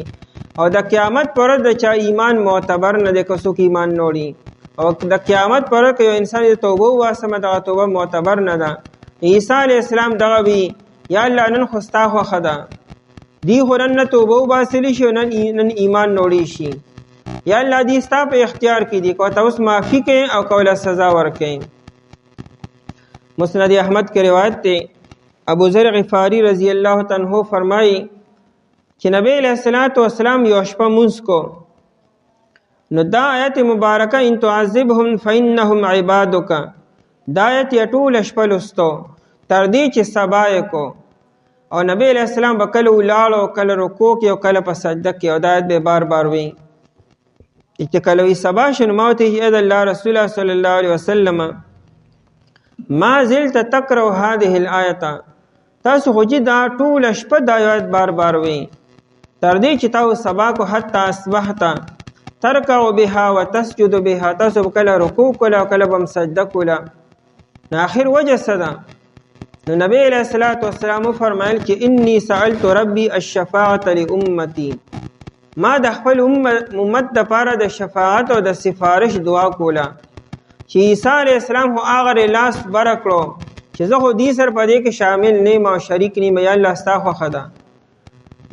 او د قیامت پر ورځ د چا ایمان معتبر نه دی که څوک ایمان نه وړي. او د قیامت پر ورځ که یو انسان د توبه وباسمه دغه توبه معتبر نه ده. عیسی علیه السلام دغه وي یا الله نن خو ستا خوښه ده، دی خو نن توبه وباسلی شي او نن ایمان نه وړی شي. یا الله دی ستا په اختیار کې دي، که ورته اوس معافي کوې او که ورله سزا ورکوې. مسند احمد کې روایت دی، ابو ذر غفاری رضی الله عنه فرمایي چې نبی علیہ السلام یو شپه مونځ کو، نو دا آیت مبارکه ان تعذبهم فانهم عبادک، دا آیت یې ټوله شپه لوستو تر دې چې سبا یې کو. او نبی علیہ السلام به کله ولاړ او کله رکوع کې او کله په سجده کې، او دا آیت به بار بار وي. چې کله وي سبا شنو ما ورته ویل الله رسول الله صلی الله علیه وسلم ما زلت تقرأ هذه الآیه، تاسو خو چې دا ټوله شپه دا آیت بار بار وي تر دې چې تاسو سبا کو حتی اصبحت ترکع بها وتسجد بها، تاسو کله رکوع کوله او کله به سجده کوله. نو آخر وجه څه ده؟ نو نبی علیہ السلام فرمایل چې انی سألت ربی الشفاعة لامتی، ما د خپل امت د پاره د شفاعت او د سفارش دعا کوله چې عیسی علیہ السلام خو هغه لاس بره کړو چې زه خو دې سره په دې کې شامل نه یم او شریک نه یم، یا الله ستا خوښه ده.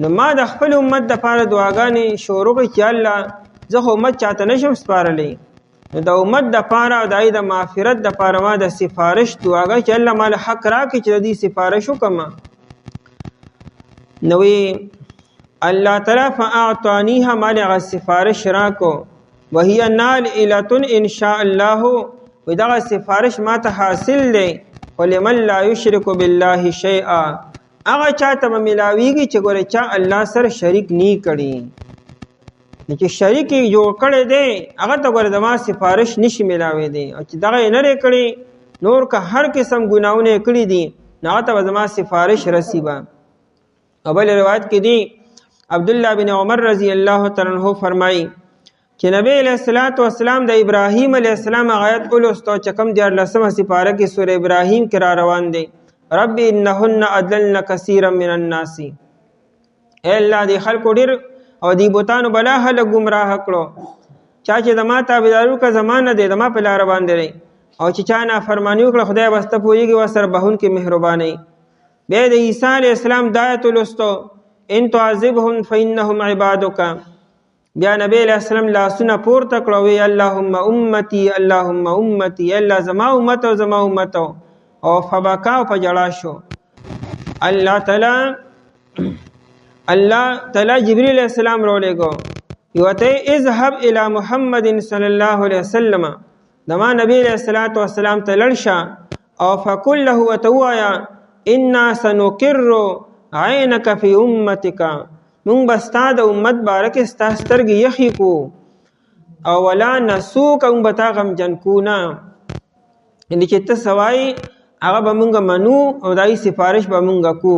نو ما د خپل امت د پاره دعاګانې شروع کړې چې الله زه خو امت چاته نشم سپارلی، نو د امت د پاره او د د مغفرت د پاره ما د سفارش دعاګانې چې الله مال حق راکړي چې د دې سفارش وکړم. نو الله تعالی فاعطانیها مال هغه سفارش راکو، وهي نائلة ان شاء الله، و دغه سفارش ما ته حاصل دی. ولمن لا یشرک بالله شیئا، هغه چاته به ملاویږي چې ګوره چا الله سره شریک نی کړي، چې شریک یې جوړ کړی دی هغه ته ګوره د ما سفارش نشي ملاوی دی. او چې دغه یې نه دی کړی نور که هر قسم ګناهونه یې کړي دي نو هغه ته به زما سفارش رسی به. او بل روایت کې دی عبدالله بن عمر رضی الله تعالی عنہ فرمایي چې نبی علیہ السلام د ابراهیم علیہ السلام آیت ولوستو چې کوم 14 سپاره کې سورہ ابراهیم کې را روان دی، رب انهن اضللن کثیرا من الناس، اے الله دې خلکو ډیر او دی بوتانو بلا هله گمراه کړو، چا چې د ما تابعدارو کا زمانه دی د ما په لار باندې دی، او چې چا نافرمانی وکړه خدای بسته پوهیږي وسر بهون کې مهرباني. بیا د عیسی علیہ السلام د آیت لوستو ان تعذبهم فانهم عبادک، بیا نبی علیہ السلام لاسونه پورته کړو وی اللهم امتی اللهم امتی، الله زما امت او زما امت، او فبکا او په جړا شو. الله تعالی جبریل علیہ السلام رو لے گو یوته اذهب الى محمد صلی الله علیه وسلم، دما نبی علیہ السلام ته لړشه او فقل له وتوایا انا سنقر عینک فی امتک، مونږ بستا د امت بارک ستا سترګې یخی کو او ولا نسوک مونږ بتا غم جن کو نه، یعنی چې ته سوای هغه به مونږ منو او دای سفارش به مونږ کو.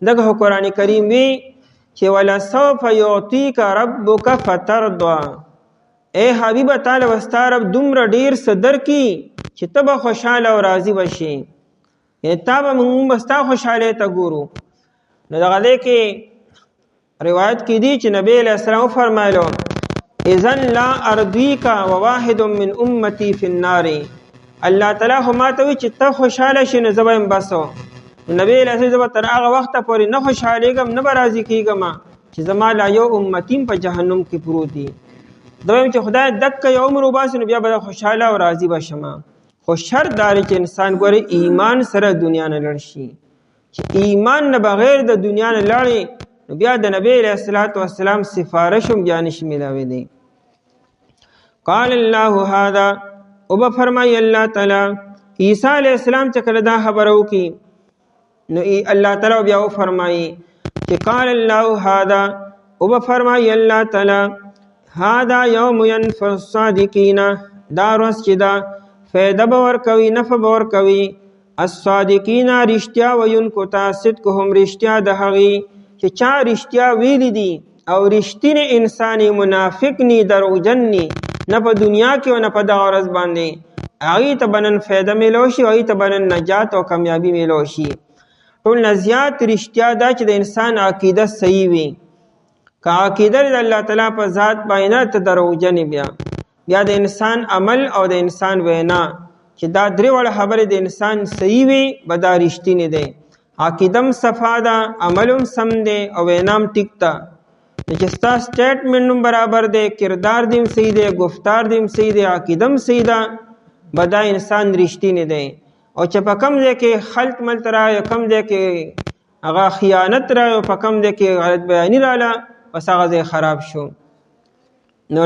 دغه قرآن کریم وی چې ولا سوف یعطیک ربک فترضى، اے حبیب تعالی وستا رب دومره ډیر صدر کی چې ته به خوشاله او راضی بشي، یعنی تا به مونږ بستا خوشاله ته ګورو. نو دغه کې روایت کې دی چې نبی علیہ السلام فرمایلو اذن لا ارضیک وواحد من امتی فی النار، الله تعالی خو ما ته وی چې ته خوشاله شې نو زه به یم بسو. نبی علیہ السلام تر هغه وخته پورې نه خوشحالېږم نه به راضي کېږم چې زما لا یو امتیم په جهنم کې پروت دي. دویم چې خدای دکه یو عمر وباسي نو بیا به خوشحاله او راضي به شم. خو شرط دا دی چې انسان ګورې ایمان سره دنیا نه لړ شي، چې ایمان نه بغیر د دنیا نه لړې نو بیا د نبی علیہ السلام سفارش هم بیا نشي ملاوی دی. قال الله هذا، او به فرمایي الله تعالی عیسی علیہ السلام چې کله دا خبره وکړي نو الله تعالی بیا فرمایي چې قال الله هذا، او به فرمایي الله تعالی هذا یوم ينفع الصادقین، دا ورځ چې دا فایده به ورکوي نفع به ورکوي الصادقین رښتیا ویونکو ته، صدقهم رښتیا د هغې چې چا رښتیا ویلی دي او رښتینی انسان منافق نی دروغجن نی نه په دنیا کې او نه په دغه ورځ باندې هغې ته به نن فایده میلو شي او هغې ته به نن نجات او کامیابي میلو شي. ټول نه زیات رښتیا دا چې د انسان عقیده صحیح وي. که عقیده د الله تعالی په ذات باندې ته دروغجن بیا د انسان عمل او د انسان وینا چې دا درې وړه خبرې د انسان صحیح وي به دا رښتینې دی. عقیدم صفا ده، عملم سم دی او وینام ټیک ده. چې ستا سټیټمنټ هم برابر دی، کردار دیم صحیح دی، گفتار دیم صحیح دی، عقیدم صحیح ده به دا انسان رښتینې دی. او چې په کم ځای کې خلط ملت راغی، کم ځای کې هغه خیانت راغی او په کم ځای کې غلط بیاني راغله بس هغه ځای خراب شو. نو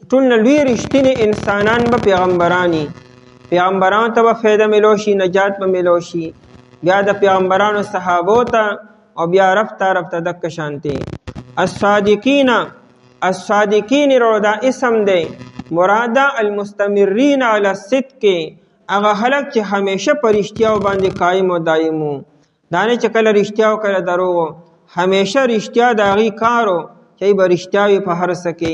ټول نه لوی رښتینې انسانان به پیغمبرانی، پیغمبرانو ته به فایده میلو شي، نجات به میلو شي. بیا د پیغمبرانو صحابو ته او بیا رفته دک شانتی. الصادقین رو دا اسم دی مرادا المستمرین علی الصدق، هغه خلک چې همیشه په رښتیاو باندې قایم او دایمو. دا نه چې کله رښتیا او کله دروغ، همیشه رښتیا د هغې کار و چې به رښتیا وي په هر څه کې.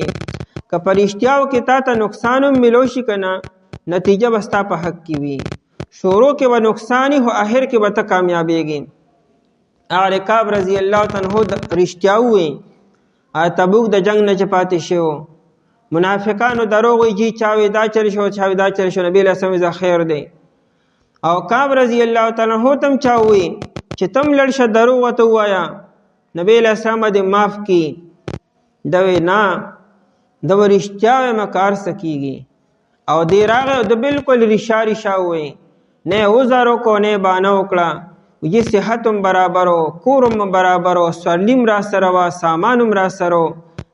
که په رښتیاو کې تا ته نقصان هم میلو شي که نه، نتیجه به ستا په حق کې وي. شروع کې به نقصان وي خو آخر کې به ته کامیابېږي. هغه رکاب رضی الله عنه رښتیا ووایي، تبوک د جنگ نه چې پاتې شو، منافقانو دروغ وایي جی چاوې دا چل شو چاوې دا چل شو، نبی علیه السلام زه خیر دی. او کعب رضی الله تعالی عنه تم چا ووایي چې تم لړ شه دروغ ورته ووایه، نبی علیه السلام به دې معاف کړي. ده وایي نه، ده به رښتیا وایم کار څه کېږي. او دې راغی او د بلکل ریشا ووایي، نه عذر وکړو نه بانه وکړه، وجې صحت هم برابر و، کور هم برابر و، سورلي هم را سره وه، سامان هم را سره و.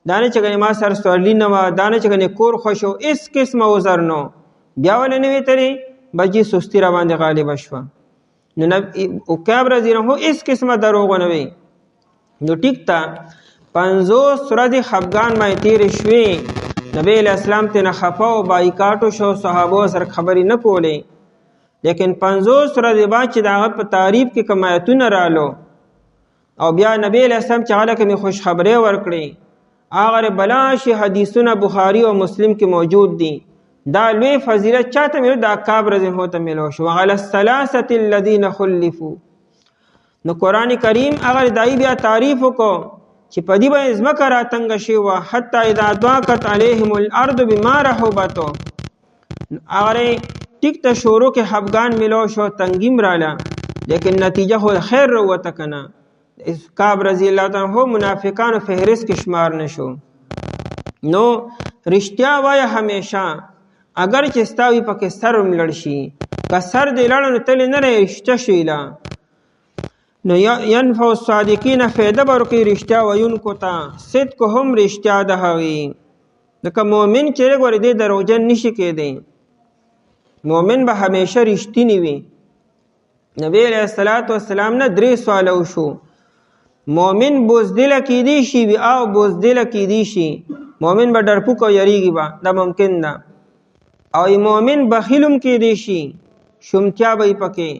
دا نه چې ګنې ما سره سورلي نه وه، دا نه چې ګنې کور خوښ و، هېڅ قسمه عذر نه و. بیا ولې نه وې تلې بچې سستي را باندې غالبه شوه. نو کعب رضی الله عنه هېڅ قسمه دروغ ونه وی. نو ټیک ته 50 ورځې خفګان باندې تېرې شوې، نبی علیه السلام ترې نه خفه و، بایکاټو شو، صحابو سره خبرې نه کولې. لیکن 50 ورځې بعد چې د هغه په تعریف کې کوم آیتونه رالو او بیا نبی علیه السلام چې هغه کې مې خوشخبرۍ ورکړې، هغه بلا شي حدیثونه بخاري او مسلم کې موجود دي. دا لوی فضیلت چاته میلو؟ دا کعب رضی الله عنه میلو شو. وعلى الثلاثه الذين خلفوا. نو قرآن کریم هغه دای بیا تعریف وکړو چې په دې باندې ځمکه راتنګه شوې وه، حتی اذا ضاقت علیهم الارض بما رحبت. هغه ټیک ته شروع کې خفګان میلو شو، تنګیم راله، لیکن نتیجه خو خیر روته که نه. کعب رضی الله عنه منافقانو فهرست کې شمار نه شو. نو رښتیا وایه همیشه، اگر چې ستا وي پکې سر هم لړ شي، که سر دې لړ نو تلې نه رهې رښتیا شویله. نو ینفع الصادقین فایده به ورکوي رښتیا ویونکو ته، صدق هم رښتیا د هغې. لکه مؤمن چې ګورې دی دروغجن نشي کېدی، مؤمن به همیشه رښتینی وي. نبی علیه السلام نه 3 سواله وشو، مؤمن بزدله کېدی شي وي او بزدله کېدی شي، مؤمن به ډرپوک او یریږي به، دا ممکن ده. او مؤمن بخیل هم کېدی شي، شومتیا به یې پکې،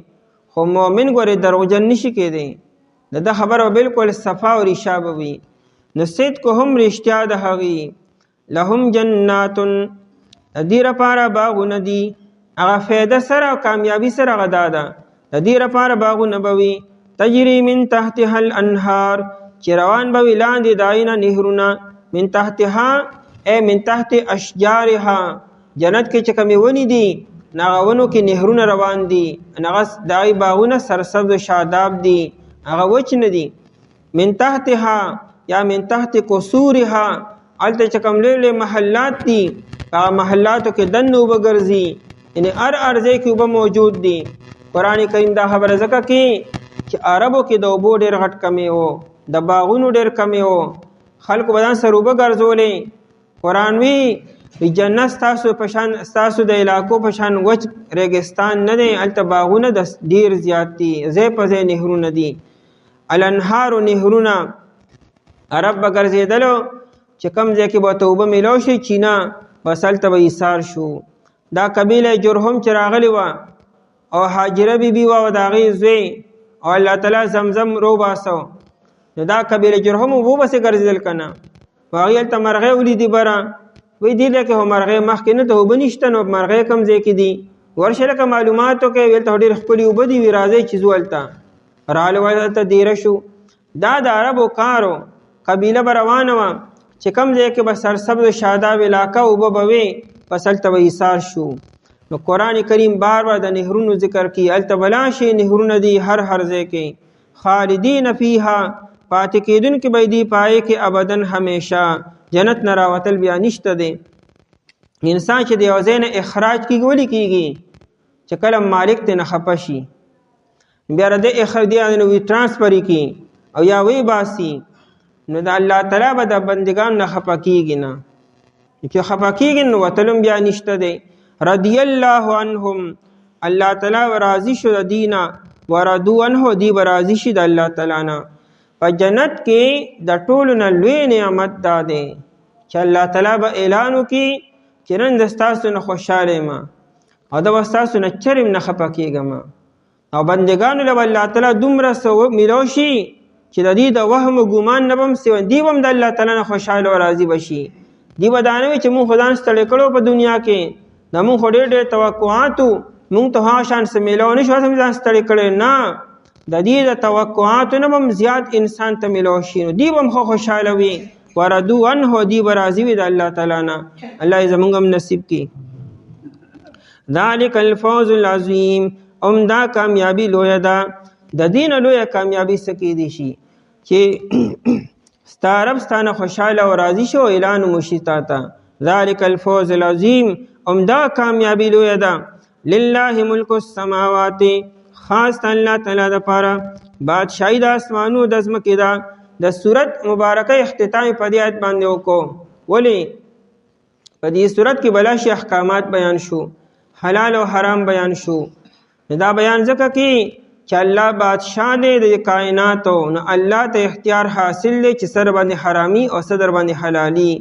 خو مؤمن ګورې دروغجن نشي کېدی، د ده خبره بلکل صفا او ریشا به وي. نو صدق هم رښتیا د هغې. لهم جنات، د دې لپاره باغونه دي، هغه فایده سره او کامیابي سره هغه دا ده، د دې لپاره باغونه به وي، تجري من تحتها الانهار، چې روان به وي لاندې د هغې نه نهرونه، من تحتها ای من تحت اشجارها، جنت کې چې کومې ونې دي هغه ونو کې نهرونه روان دي، هغه د هغې باغونه سرسبز و شاداب دي، هغه وچ نه دي. من تحتها یا من تحت قصورها، هلته چې کوم لوی لوی محلات دي، هغه محلاتو کې دننه اوبه ګرځي، یعنې هر ځای کې اوبه موجود دي. قرآن کریم دا خبره ځکه کوي چې عربو کې د اوبو ډېر غټ کمی و، د باغونو ډېر کمی و، خلکو به ځان سره اوبه ګرځولې. قرآن وی جنت ستاسو د علاقو په شان وچ ریګستان نه دی، هلته باغونه ډېر زیات دي، ځای په ځای نهرونه دي. الانهارو نهرونه، عرب به ګرځېدلو چې کوم ځای کې به ورته اوبه میلاو شي چینه، بس هلته به ایثار شو. دا قبیله جرهم چې راغلې وه او هاجره بیبي وه او د هغې زوی، او الله تعالی زمزم روباسو، نو دا قبیله جرهم وو بس ګرځیدل کنه واغی هلته مرغۍ ولیدي بره وایي دې ځای کې خو مرغۍ مخکې نه ته اوبه نشته نو مرغۍ کوم ځای کې دي ورشه لکه معلومات وکړئ ویل ته ډېرې ښکلې اوبه دي وي راځئ چې ځو هلته راغلو هلته دیره شو دا د عربو کارو قبیله به روانه وه چې کوم ځای کې به سرسبز شاداب علاقه اوبه به وې بس هلته به ایثار شو نو قرآن کریم بار بار د نهرونو ذکر کی هلته به لاړ شي نهرونه دي هر ځای کې خالدین فیها پاتې کېدونکي به دي پای کې ابدن همیشه جنت نه راوتل بیا نشته دی انسان چې د یو ځای نه اخراج کېږي ولې کېږي چې کله مالک ته نه خفه شي بیا د اخراج نو ټرانسفر کی او یا وی باسي نو د الله تعالی به د بندگان نه خفه کېږي نه چې خفه کېږي نو وتلم بیا نشته دی رضی الله عنهم الله تعالی راضي شو د دینه ورضو عنه دی به راضي شي د الله تعالی نه په جنت کې د ټولو نه لوی نعمت دا دی چې الله تعالی به اعلان وکړي چې نن د ستاسو نه خوشحاله یم او د ستاسو نه چرم نه خفه کېږم او بندګانو له الله تعالی دومره څه میلو شي چې د دې د وهم و ګمان نه به هم سوی دی به هم د الله تعالی نه خوشحاله او راضي به شي دی به دا نه وي چې مونږ خو ځان ستړی کړو په دنیا کې د مونږ خو ډېر ډېر توقعاتو مونږ ته هغه شان څه میلو نه شو هم ځان ستړی کړی نه د دې د توقعاتو نه به هم زیات انسان ته میلو شي نو دی به هم خو خوشحاله وي وردو عنه دی به راضي وي د الله تعالی نه الله یې زمونږ هم نصیب کړي ذلک الفوز العظیم عمده کامیابی لویه ده د دې نه لویه کامیابي څه کیدی شي چې ستا رب ستانه خوشحاله او راضي شو اعلان وشي تا ته ذلک الفوز العظیم عمده کامیابی لویه ده لله ملک السماوات خاص الله تعالی دپاره بادشاهي د اسمانو د ځمکې ده د صورت مبارکه اختتام په دې آیت باندې وکړو ولې په دې صورت کې بلا شي احکامات بیان شو حلال او حرام بیان شو دا بیان ځکه کې چې الله بادشاہ دی د کائناتو نو الله ته اختیار حاصل دی چې سر باندې حرامي او صدر باندې حلالي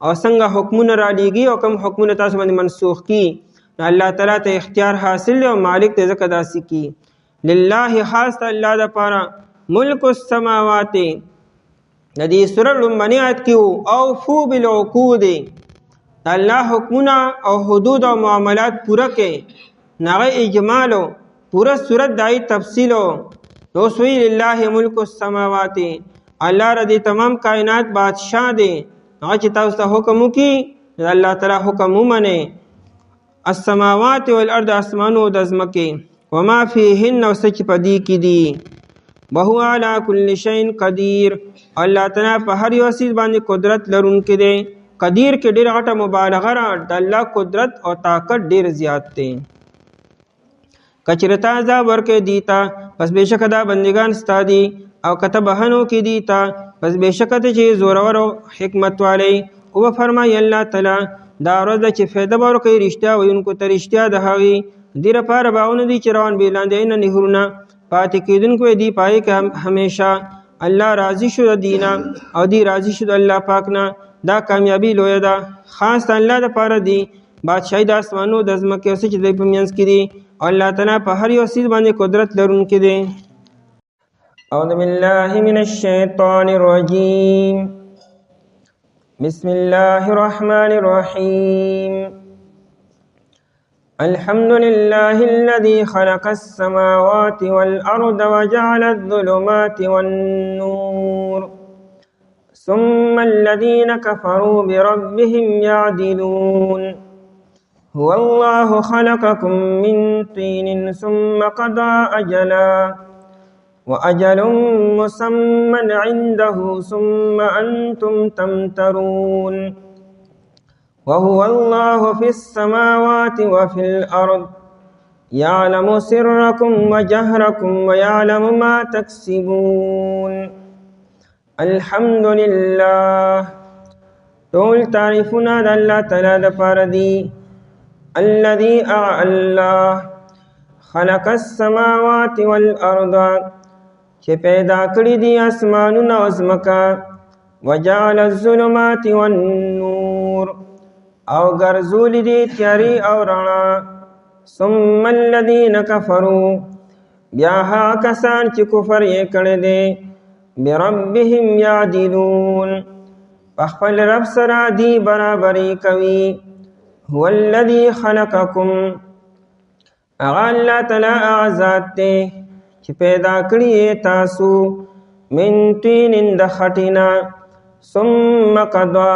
او څنګه حکمونه را لیږي او کوم حکمونه تاسو باندې منسوخ کی نو الله تعالی ته اختیار حاصل دی او مالک ته ځکه داسې کی لله خاص الله دپاره ملک السماوات د دې سوره لومړنۍ آیت کې اوفو بالعقود الله حکمونه او حدود او معاملات پوره کړي نغه اجمالو پورا صورت دای تفصیلو تو سوی لله ملک السماوات الله را دې تمام کائنات بادشاہ دی هغه چې تاسو ته حکم وکي الله تعالی حکم ومنه السماوات والارض اسمانو د ځمکې وما فيهن او سچ پدی کی دی وهو على كل شيء قدير الله تعالی په هر یو شی باندې قدرت لرونکی دی قدیر کې ډیر غټه مبالغه را د الله قدرت او طاقت ډیر زیات دی کچرتا عذاب ورکې دیتا پس بشک دا بندگان ستا دي او کته بهنو کې دیتا پس بشک ته چې زورور او حکمت والی او فرمای الله تعالی دا ورځ چې فایده ورکې رښتیا وینکو ته رښتیا د هغې دې لپاره باونه دي چې روان بې لاندې نه نهرونه پاتې کېدونکو دي پای کې همیشه الله راضي شو د دینه او دی راضي شو د الله پاک نه دا کامیابی لویه ده خاص الله دپاره دی بادشاهي د اسمانو د ځمکې او څه چې دی په منځ کې دي الله تعالی په هر یو څیز باندې قدرت لرونکی دی اعوذ بالله من الشیطان الرجیم بسم الله الرحمن الرحیم الحمد لله الذي خلق السماوات والأرض وجعل الظلمات والنور ثم الذين كفروا بربهم يعدلون هو الله خلقكم من طين ثم قضى أجلا وأجل مسمى عنده ثم أنتم تمترون وهو الله في السماوات وفي الأرض يعلم سركم وجهركم ويعلم ما تكسبون الحمد لله طول تعرفنا الله تعالى دپاره دی الذي الله خلق السماوات والارض چې پیدا کړی دي اسمانونه او ځمکه وجعل الظلمات والنور او ګرځولي دي تیارې او رڼا ثم الذين كفروا بیا هغه کسان چې کفر یې کړی دی بربهم يعدلون فخپل رب سره دی برابري کوي. هو الذي خلقكم اغا الله تعالی اعزاد ته چې پیدا کړی تاسو من طین د خټینا ثم قضا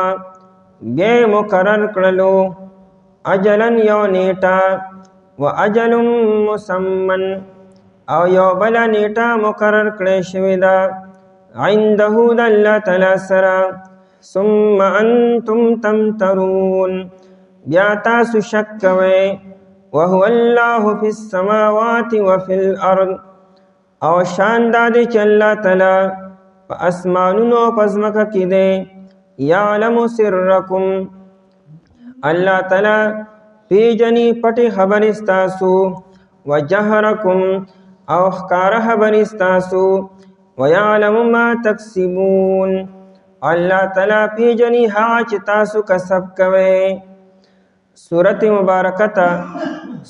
بیا مقرر کړلو اجلن یو نیټه و اجل مسمن او یو بل نیټه مقرر کړی شوې ده عنده د الله تعالی سره. ثم انتم تمترون بیا تاسو شک کوئ. وهو الله في السماوات وفي الارض او شان دا دی چې الله تعالی په اسمانونو په ځمکه کې دی. یعلم سرکم الله تعالی پیژني پټې خبرې ستاسو وجهرکم او ښکاره خبرې ستاسو ويعلم ما تکسبون الله تعالی پیژني هغه چې تاسو کسب کوئ. سورت مبارکه ته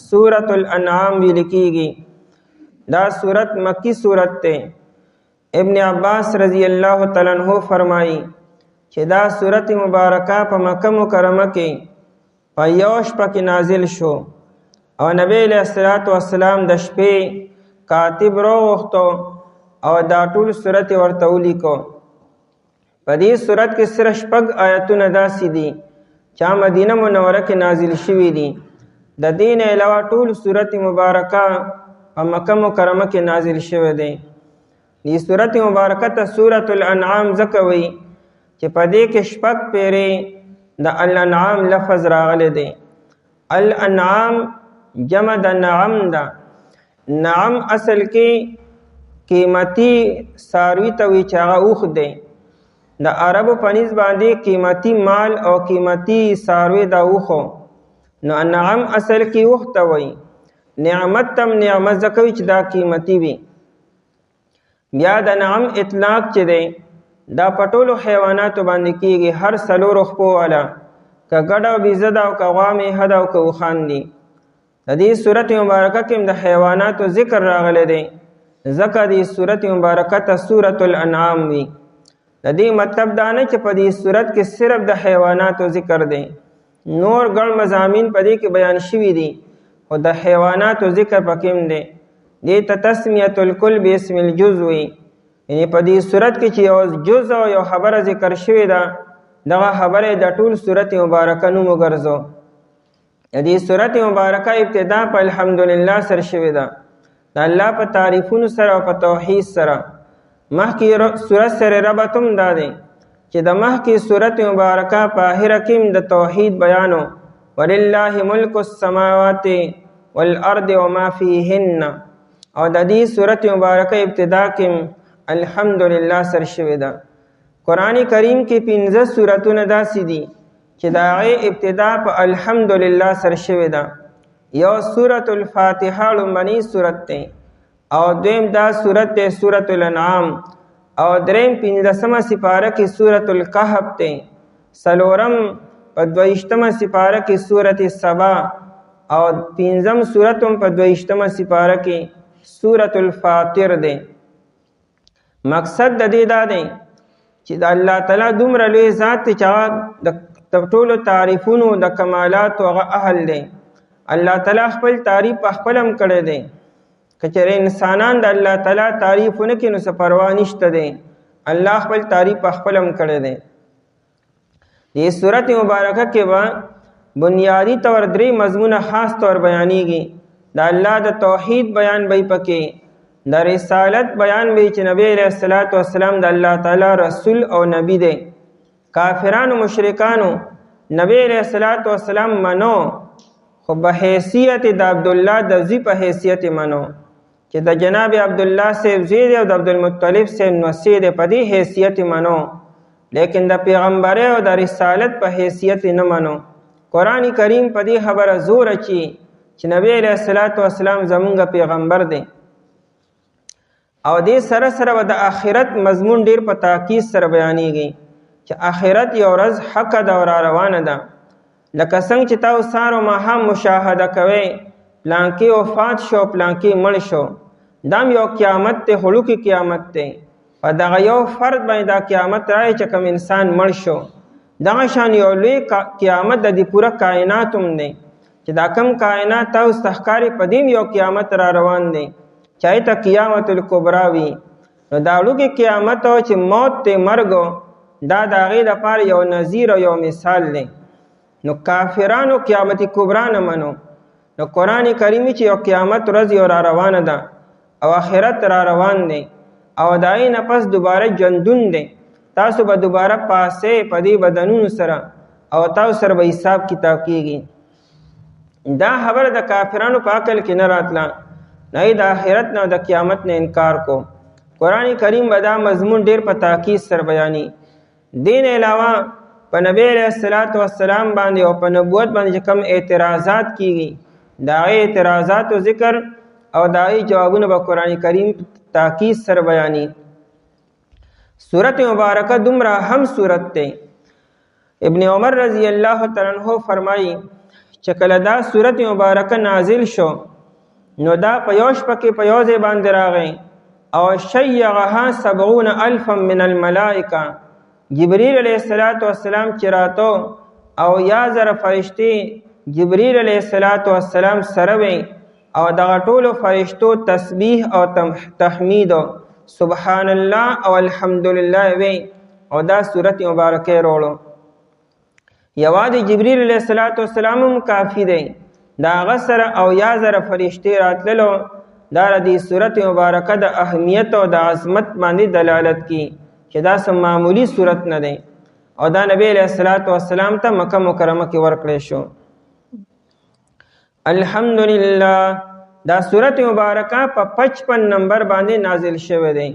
سورت الانعام ویل کیږي. دا سورت مکی سورت ته. ابن عباس رضی الله تعالی عنہ فرمایي چې دا سورت مبارکه په مکه مکرمه کې په یو شپه کې نازل شو او نبی علیہ الصلوۃ والسلام د شپې کاتب راوغوښتو او دا ټول سورت ورته ولیکو. په دې سورت کې صرف شپږ آیتونه داسې دي چې مدینه منوره کې نازل شوي دي. د دین علاوه ټول سورت مبارکه په مکه مکرمه کې نازل شوی دی. دې سورت مبارکه ته سورت الانعام ځکه وایي چې په دې کې شپږ پیرې د الانعام لفظ راغلی دی. الانعام جمع د نعم ده. نعم اصل کې قیمتي څاروي ته وایي چې هغه اوښ دی. د عربو په نسبت باندې قیمتي مال او قیمتي څاروي د اوښو. نو نعم اصل کې اوښ ته وایي. نعمت تم نعمت ځکه وایي چې دا قیمتي وي. بیا د نعم اطلاق چې دی دا په ټولو حیواناتو باندې کېږي. هر څلورو خپو والا که ګډه او بیزه ده او که غوا میښه ده او که اوښان دي. د دې صورت مبارکه کې د حیواناتو ذکر راغلی دی ځکه دې صورت مبارکه ته سورت الانعام وي. د دې مطلب دا نه چې په دې صورت کې صرف د حیواناتو ذکر دی. نور ګڼ مضامین په دې کې بیان شوي دي خو د حیواناتو ذکر پکې هم دی. دې ته تسمیة الکل باسم الجز وي. یعنی په دې صورت کې چې یو جز او یو خبره ذکر شوې ده دغه خبره د ټول صورت مبارکه نوم وګرځو. د دې صورت مبارکه ابتدا په الحمدلله سره شوې ده د الله په تعریفونو سره او په توحید سره. مخکې صورت سره ربط هم دا دی چې د مخکې صورت مبارکه په آخره کې د توحید بیانو ولله ملک السماوات والارض وما فیهن او د دې صورت مبارکه ابتدا کې الحمدلله سره شوې ده. قرآن کریم کې 15 سورتونه داسې دي چې د هغې ابتدا په الحمدلله سره شوې ده. یو سورت الفاتحه لومړنۍ سورت دی او دویم دا سورت دی سورت الانعام او دریم 15مه سپاره کې سورت الکهف دی. څلورم په 22مه سپاره کې سورت سبا او 5م سورت هم په 22مه سپاره کې سورت الفاطر دی. مقصد د دې دا دی چې د الله تعالی دومره لوی ذات دی چې هغه د ټولو تعریفونو د کمالاتو هغه اهل دی. الله تعالی خپل تعریف په خپل هم کړی دی. که چېرې انسانان د الله تعالی تعریف ونه کړي نو څه پروا نشته دی. الله خپل تعریف په خپل هم کړی دی. دې صورت مبارکه کې به بنیادی طور 3 مضمونه خاص طور بیانېږي. د الله د توحید بیان به پکې، د رسالت بیان به چې نبی علیہ الصلوۃ والسلام د الله تعالی رسول او نبی دی. کافرانو مشرکانو نبی علیہ الصلوۃ والسلام منو خو به حیثیت د عبد الله د زی په حیثیت منو چې د جناب عبد الله صاحب زید او د عبد المطلب صاحب نوسی دی په دې حیثیت منو، لیکن د پیغمبر او د رسالت په حیثیت نه منو. قرآن کریم په دې خبره زور اچي چې نبی علیہ الصلوۃ والسلام زمونږ پیغمبر دی. او دې سره سره د آخرت مضمون ډیر په تاکید سره بیانېږي چې آخرت یو ورځ حق ده او را روانه ده. لکه څنګه چې تاسو سهار او ماښام مشاهده کوئ پلانکې وفات شو پلانکې مړ شو، دا یو قیامت دی، هلوکې قیامت دی. په دغه یو فرد باندې دا قیامت راځي چې کوم انسان مړ شو. دغه شان یو لوی قیامت د دې پوره کائنات هم دی چې دا کم کائنات تاسو تخکاری په دې یو قیامت را روان دی چای ته قیامت الکبرى وی. نو دا لوی قیامت او چې موت ته مرګ دا د هغې لپاره یو نظیر او یو مثال دی. نو کافرانو قیامت کبرا نه منو. نو قرآن کریم چې یو قیامت ورځ یو را روانه ده او آخرت را روان دی او دای نه پس دوباره ژوندون دی. تاسو به دوباره پاسې په دې بدنونو سره او تاسو سره به حساب کتاب کیږي. دا خبره د کافرانو په عقل کې نه راتله. نه د آخرت نه د قیامت نه انکار کو. قرآن کریم به دا مضمون ډیر په تاکید سره بیاني. دین علاوه په نبی علیہ الصلوۃ والسلام باندې او په نبوت باندې کوم اعتراضات کیږي دا اعتراضات او ذکر او دا جوابونه به قرآن کریم تاکید سره بیاني. سورت مبارکه دومره هم سورت ته ابن عمر رضی الله تعالی عنہ فرمایي چې کله دا سورت مبارکه نازل شو نو دا په یوش پکې په یوځای باندې راغی او شیغها 70,000 من الملائکه. جبريل علیہ السلام چراتو او یا زر فرشتي جبريل علیہ السلام سره وي او دغه ټولو فرشتو تسبیح او تحمید سبحان الله او الحمدلله وي او دا سورت مبارکه وروړو. یوازې جبريل علیہ السلام هم کافی دی. دا غسر او یا زر فرشتي راتللو دا د سورت مبارکه د اهمیت او د عظمت باندې دلالت کی چې دا سم معمولی صورت نه دی او دا نبی علیہ السلام ته مکه مکرمه کې ورکړی شو. الحمدلله دا سورت مبارکه په 55 نمبر باندې نازل شوه دی.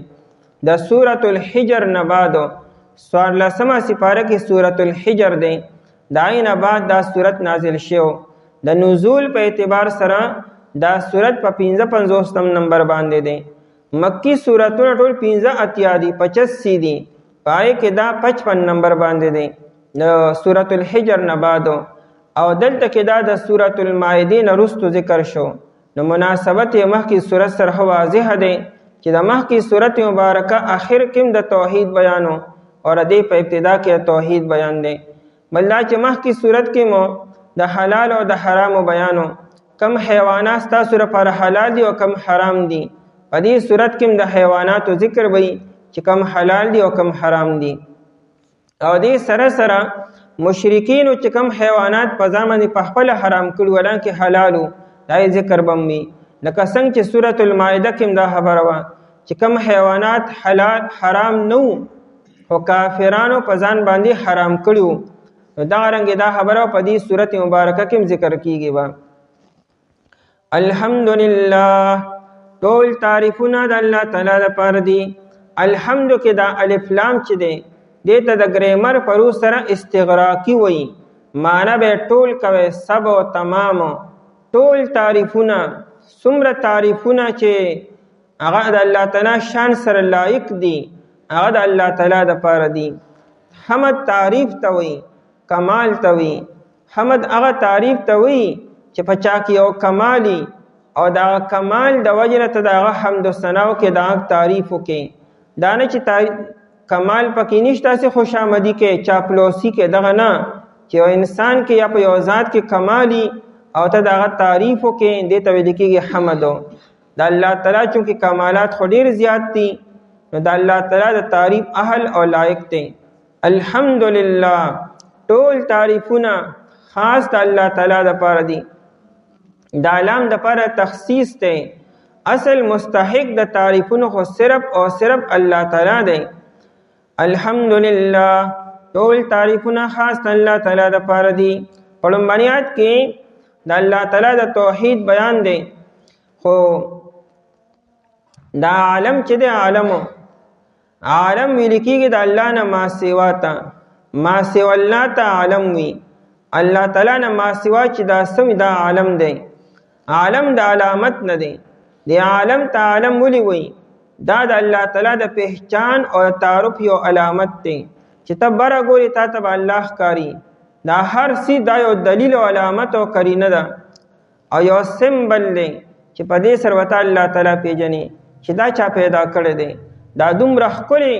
د سورۃ الحجر نه بعد 14مه سپاره کې سورۃ الحجر دی. دا نه بعد دا سورت نازل شو. د نزول په اعتبار سره دا سورت په 55 نمبر باندې دی. مکی سورتونه ټول 15 اتیا دي 85 دي پای کې دا 55 نمبر باندې دي د سورۃ الحجر نه بعد او دلته کې دا د سورۃ المائده نه وروسته ذکر شو. نو مناسبت یې مخکې سورت سره واضح دی چې د مخکې سورت مبارکه اخر کې د توحید بیانو او د په ابتدا کې توحید بیان دی. بل دا چې مخکې سورت کې مو د حلال او د حرام بیانو کم حیوانات تاسو لپاره حلال دي او کم حرام دي. په دې صورت کې د حیواناتو ذکر وي چې کم حلال دي او کم حرام دي او دې سره سره مشرکین چې کم حیوانات په ځان باندې په خپل حرام کړي ولکه حلالو دا ذکر بمي. لکه څنګه چې سورۃ المائده کې دا خبره وا چې کم حیوانات حلال حرام نو او کافرانو په ځان باندې حرام کړي دا رنګ دا خبره په دې سورۃ مبارکه کې ذکر کیږي. وا الحمدلله ټول تعریفونه د الله تعالی لپاره دي. الحمد کې دا الف لام چې دی دته د ګرامر پرو سره استغراقی وایي معنی به ټول کوي سب او تمام. ټول تعریفونه څومره تعریفونه چې هغه د الله تعالی شان سره لایق دي هغه د الله تعالی لپاره دي. حمد تعریف ته وایي کمال ته وایي. حمد هغه تعریف ته وایي چې په چا کې یو کمالي او دا کمال د وجنه ته دا حمد و ثنا او کې دا تعریف وکي. دا نه چې کمال پکې نشته سه خوشامدی کې چاپلوسی کې دغه نه چې انسان کې یا په یو ذات کې کمالي او ته دا تعریف وکي دې ته ویل کېږي حمد. د الله تعالی چې کمالات خو ډیر زیات دي نو د الله تعالی د تعریف اهل او لایق دي. الحمدلله ټول تعریفونه خاص د الله تعالی لپاره دي. دا لام د پر تخصیص ته اصل مستحق د تعریفونو خو صرف او صرف الله تعالی دی. الحمدلله ټول تعریفونه خاص الله تعالی د پر دي. په لومبنیات کې د الله تعالی د توحید بیان دی خو دا عالم چې د عالم ویل کېږي د الله نه ما سوا ته ما سوا الله ته عالم وي. الله تعالی نه ما سوا چې دا سم دا عالم دی. عالم د علامت نه دی. دی عالم ته عالم ولي وي دا د الله تعالی د پہچان او تعارف یو علامت دی چې ته بره ګوري تا ته الله ښکاري. دا هر څه دا یو دلیل او علامت او قرینه ده او یو سمبل دی چې په دې سره وته الله تعالی پیژني چې دا چا پیدا کړی دی. دا دومره ښکلی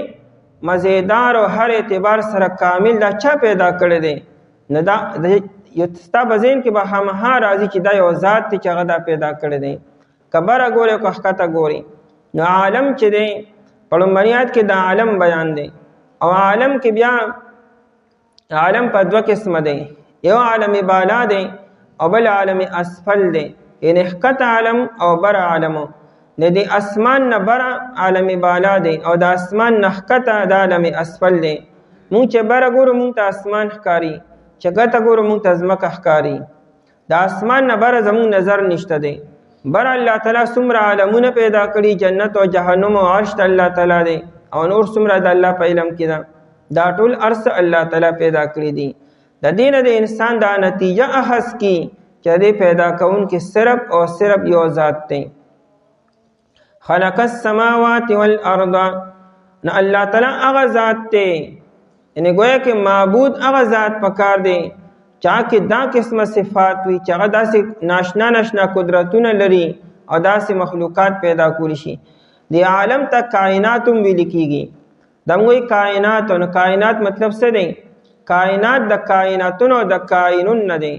مزیدار او هر اعتبار سره کامل دا چا پیدا کړی دی؟ نو دا ستا په ذهن کې به همها راځي چې دا یو ذات دی چې هغه دا پیدا کړی دی. که بره ګورې که ښکته ګورې. نو عالم چې دی په لومړني آیت کې د عالم بیان دی او عالم کې بیا عالم په دوه قسمه دی، یو عالم بالا دی او بل عالم اسفل دی، یعنی ښکته عالم او بره عالم. د دې اسمان نه بره عالم بالا دی او د اسمان نه ښکته د عالم اسفل دی. مونږ چې بره ګورو مونږ ته اسمان ښکاري، چې ښکته ګورو مونږ ته ځمکه ښکاري. د اسمان نه بره زمونږ نظر نشته دی. بره الله تعالی څومره عالمونه پیدا کړي، جنت او جهنم او عرش ته الله تعالی دی او نور څومره د الله په علم کې ده. دا ټول ارس الله تعالی پیدا کړي دي. د دې نه د انسان دا نتیجه اخذ کی چې دې پیدا کوونکې صرف او صرف یو ذات دی. خلق السماوات والارض، نو الله تعالی هغه ذات دی، یعنی گویا کې معبود هغه ذات پکار دی چا کې دا قسمه صفات وي چې هغه داسې ناشنا ناشنا قدرتونه لري او داسې مخلوقات پیدا کولی شي. د عالم ته کائنات هم ویل کېږي. دموی کائنات، نو کائنات مطلب څه دی؟ کائنات د کائناتونو د کائنون نه دی،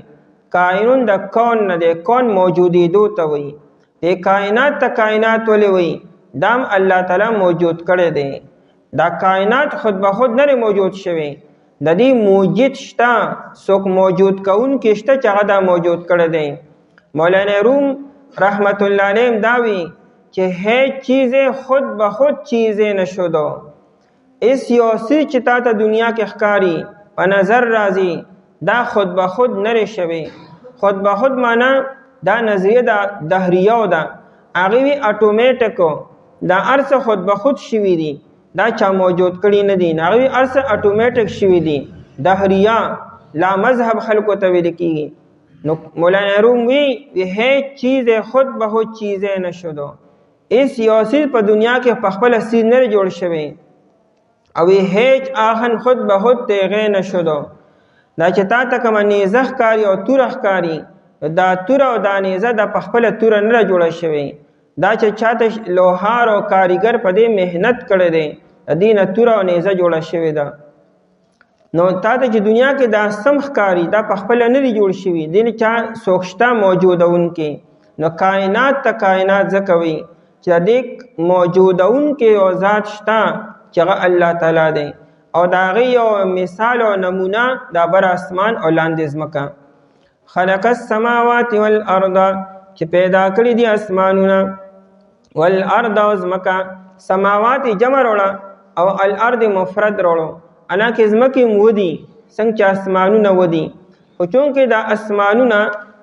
کائنون د کون نه دی، کون موجودېدو ته وایي. د کائنات ته کائنات ولې وایي؟ دام الله تعالی موجود کړی دی. دا کائنات خود به خود نه موجود شوی، د دې موجود شته، څوک موجود کوونکی شته چې هغه دا موجود کړی دی. مولانا روم رحمت الله علیه دا وی چې هیڅ چیز خود به خود چیز نشدو. اس یو څه چې تا ته دنیا کې ښکاری په نظر راځي دا خود به خود نه شوی. خود به خود معنا دا نظریه د دهریه ده، هغه وی اتوماتیکو دا ارث خود به خود شوی دی، دا چا موجود کړي نه دي، هغه وی ارث اتوماتیک شوی دی. دهریه لا مذهب خلقو ته ویل کیږي. نو مولانا روم وی هیڅ چیز خود به خود چیز نشدو. اس یو څه په دنیا کې په خپل سین نه جوړ شوی او هیڅ آخن خود به خود تیغه نشدو. دا چې تا ته کوم نیزه ښکاري او توره ښکاري، دا توره او دا نیزه د په خپله توره نه جوړه شوې، دا چې چاته لوهار او کاریګر په دې محنت کړی دی د دې نه توره او نیزه جوړه شوې ده. نو تا ته چې دنیا کې دا سم ښکاري دا په خپله نه دي جوړ شوي، دې نه چا څوک شته موجودونکې. نو کائنات ته کائنات ځکه وایي چې د دې موجودونکې یو ذات شته چې هغه الله تعالی دی او د هغې یو مثال او نمونه دا بر اسمان او لاندې ځمکه. خلق السماوات والارض، چې پیدا کړي دي اسمانونه، والارض او ځمکه. سماوات جمع روړه او الارض مفرد روړو، حالانکې ځمکې ودي څنګه چې اسمانونه ودي، خو چونکې دا اسمانونه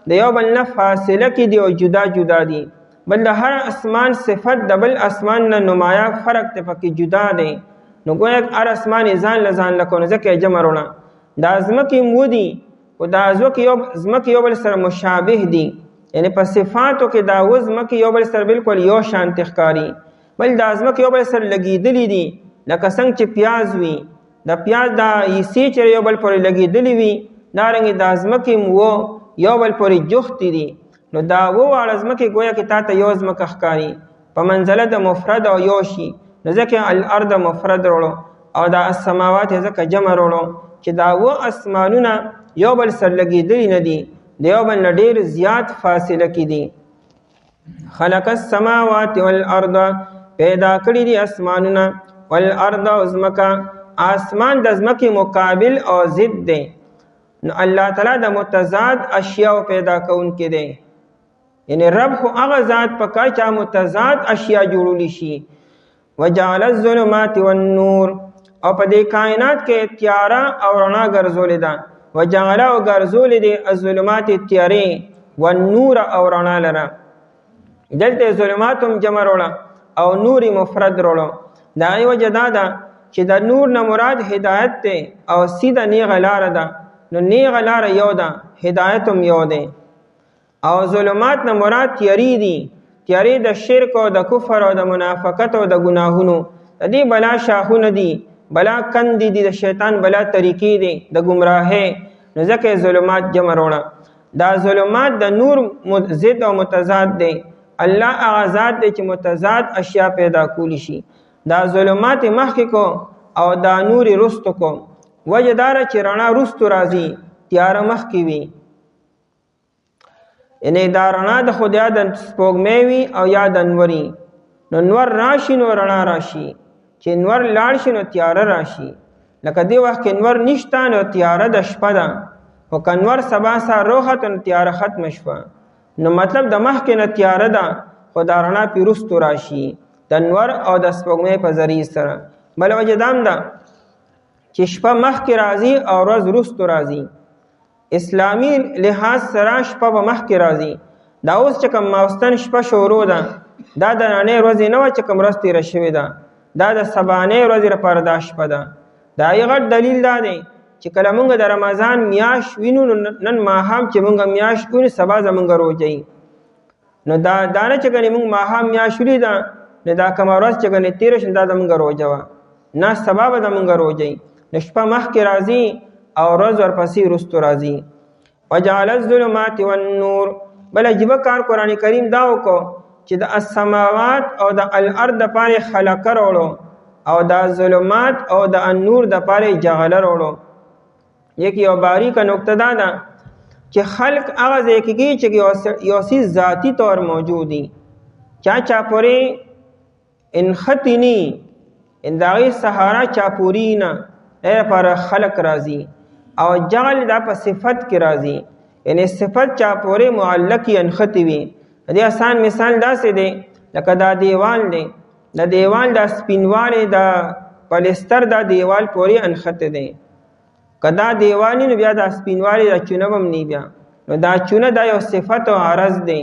د یو بل نه فاصله کې دي او جدا جدا دي، بل د هر اسمان صفت د بل اسمان نه نمایه فرق ته پکې جدا دی. نو گویا هر اسمان ځان له ځان لکه نو ځکه جمع روړه. دا ځمکې ودي او دا ځمکې یو بل سره مشابه دي، یعنی په صفاتو کې دا ځمکې یو بل سره بالکل یو شانتې ښکاري، بل دا ځمکې یو بل سره لګېدلې دي لکه څنګه چې پیاز وي، د پیاز دا حصې چې یو بل پورې لګېدلې وي، دارنګې دا ځمکې یو بل پورې جوختې دي. نو دا واړه ځمکې گویا کې تا ته یو ځمکه ښکاري په منزله د مفرد او یو شي، نو ځکه الارض مفرد وروړو او دا السماوات ځکه جمع وروړو چې دا اسمانونه یو بل سره لګېدلي نه دي، د یو بل نه ډېر زیات فاصله کې دي. خلق السماوات والارض، پیدا کړي دي اسمانونه، والارض او ځمکه. آسمان د ځمکې مقابل او ضد دی. نو الله تعالی د متضاد اشیاء پیدا کوونکی دی، یعنی رب خو هغه ذات پکار چې متضاد اشیاء جوړولی شي. وجعل الظلمات والنور، او په دې کائنات کې تیاره او رڼا ګرځولې ده. وجعل او ګرځولې دي الظلمات تیارې والنور او رڼا لره. دلته ظلمات هم جمع وروړه او نور مفرد وروړه. د هغې وجه دا ده چې د نور نه مراد هدایت دی او سیده نیغه لاره ده، نو نیغه لاره یو ده، هدایت هم یو دی. او ظلمات نه مراد تیارې دي، تیارې د شرک او د کفر او د منافقت او د ګناهونو، د دې بلا شاخونه دي، بلا کندې دي، د شیطان بلا طریقې دي د ګمراهۍ، نو ځکه ظلمات جمع وروړه. دا ظلمات د نور ضد او متضاد دی. الله هغه ذات دی چې متضاد اشیاء پیدا کولی شي. دا ظلمات مخکې کو او دا نور رستو کو. وجه داره چې رڼا رستو راځي تیاره مخکې وي. یعنی دا رڼا د خدای د سپوږمۍ وي او یا د انوري. نو نور راشي نو رڼا راشي، چې نور لاړ شي نو تیاره راشي. لکه دی وخت کې نور نشته نو تیاره د شپه ده، خو که نور سبا سهار روخت نو تیاره ختم شوه. نو مطلب د مخکې نه تیاره ده، خو دا رڼا پې وروستو راشي د نور او د سپوږمۍ په ذریعې سره. بله وجه دا هم ده چې شپه مخکې راځي او ورځ وروستو راځي. اسلامي لحاظ سره شپه به مخکې راځي. دا اوس چې کوم ماوستن شپه شروع ده، دا د نننۍ ورځې نه وه چې کوم ورځ تېره شوې ده، دا د سبانۍ ورځې لپاره دا شپه ده. د هغې غټ دلیل دا دی چې کله موږ د رمضان میاشت وینو، نن ماښام چې موږ میاشت وینو سبا زموږ روژه وي. نو دا نه چې ګنې موږ ماښام میاشت ولیده نو دا کومه ورځ چې ګنې تېره شوه دا زموږ روژه وه، نه سبا به زموږ روژه وي. نو شپه مخکې راځي او ورځ ورپسې وروستو راځي. وجعل الظلمات والنور. بل عجیبه کار قرآن کریم دا وکړو چې د السماوات او د الارض دپاره خلقه راوړو او د ظلمات او د النور دپاره جعله راوړو. یو باریکه نکته دا ده چې خلق هغه ځای کې کېږي چې یو څیز ذاتي طور موجود وي، چا پورې انخطي ني، د هغې سهاره چا پوري نه، دې لپاره خلق راځي. او جعل دا په صفت کې راځي، یعنی صفت چا پورې معلق یا انخطي وي. دې آسان مثال داسې دی لکه دا دیوال دی، د دیوال دا سپینوالی دا پلستر دا دیوال پورې انخطي دی. که دا دیوال نو بیا دا سپینوالی دا چونه به هم نی بیا. نو دا چونه دا یو صفت او عرض دی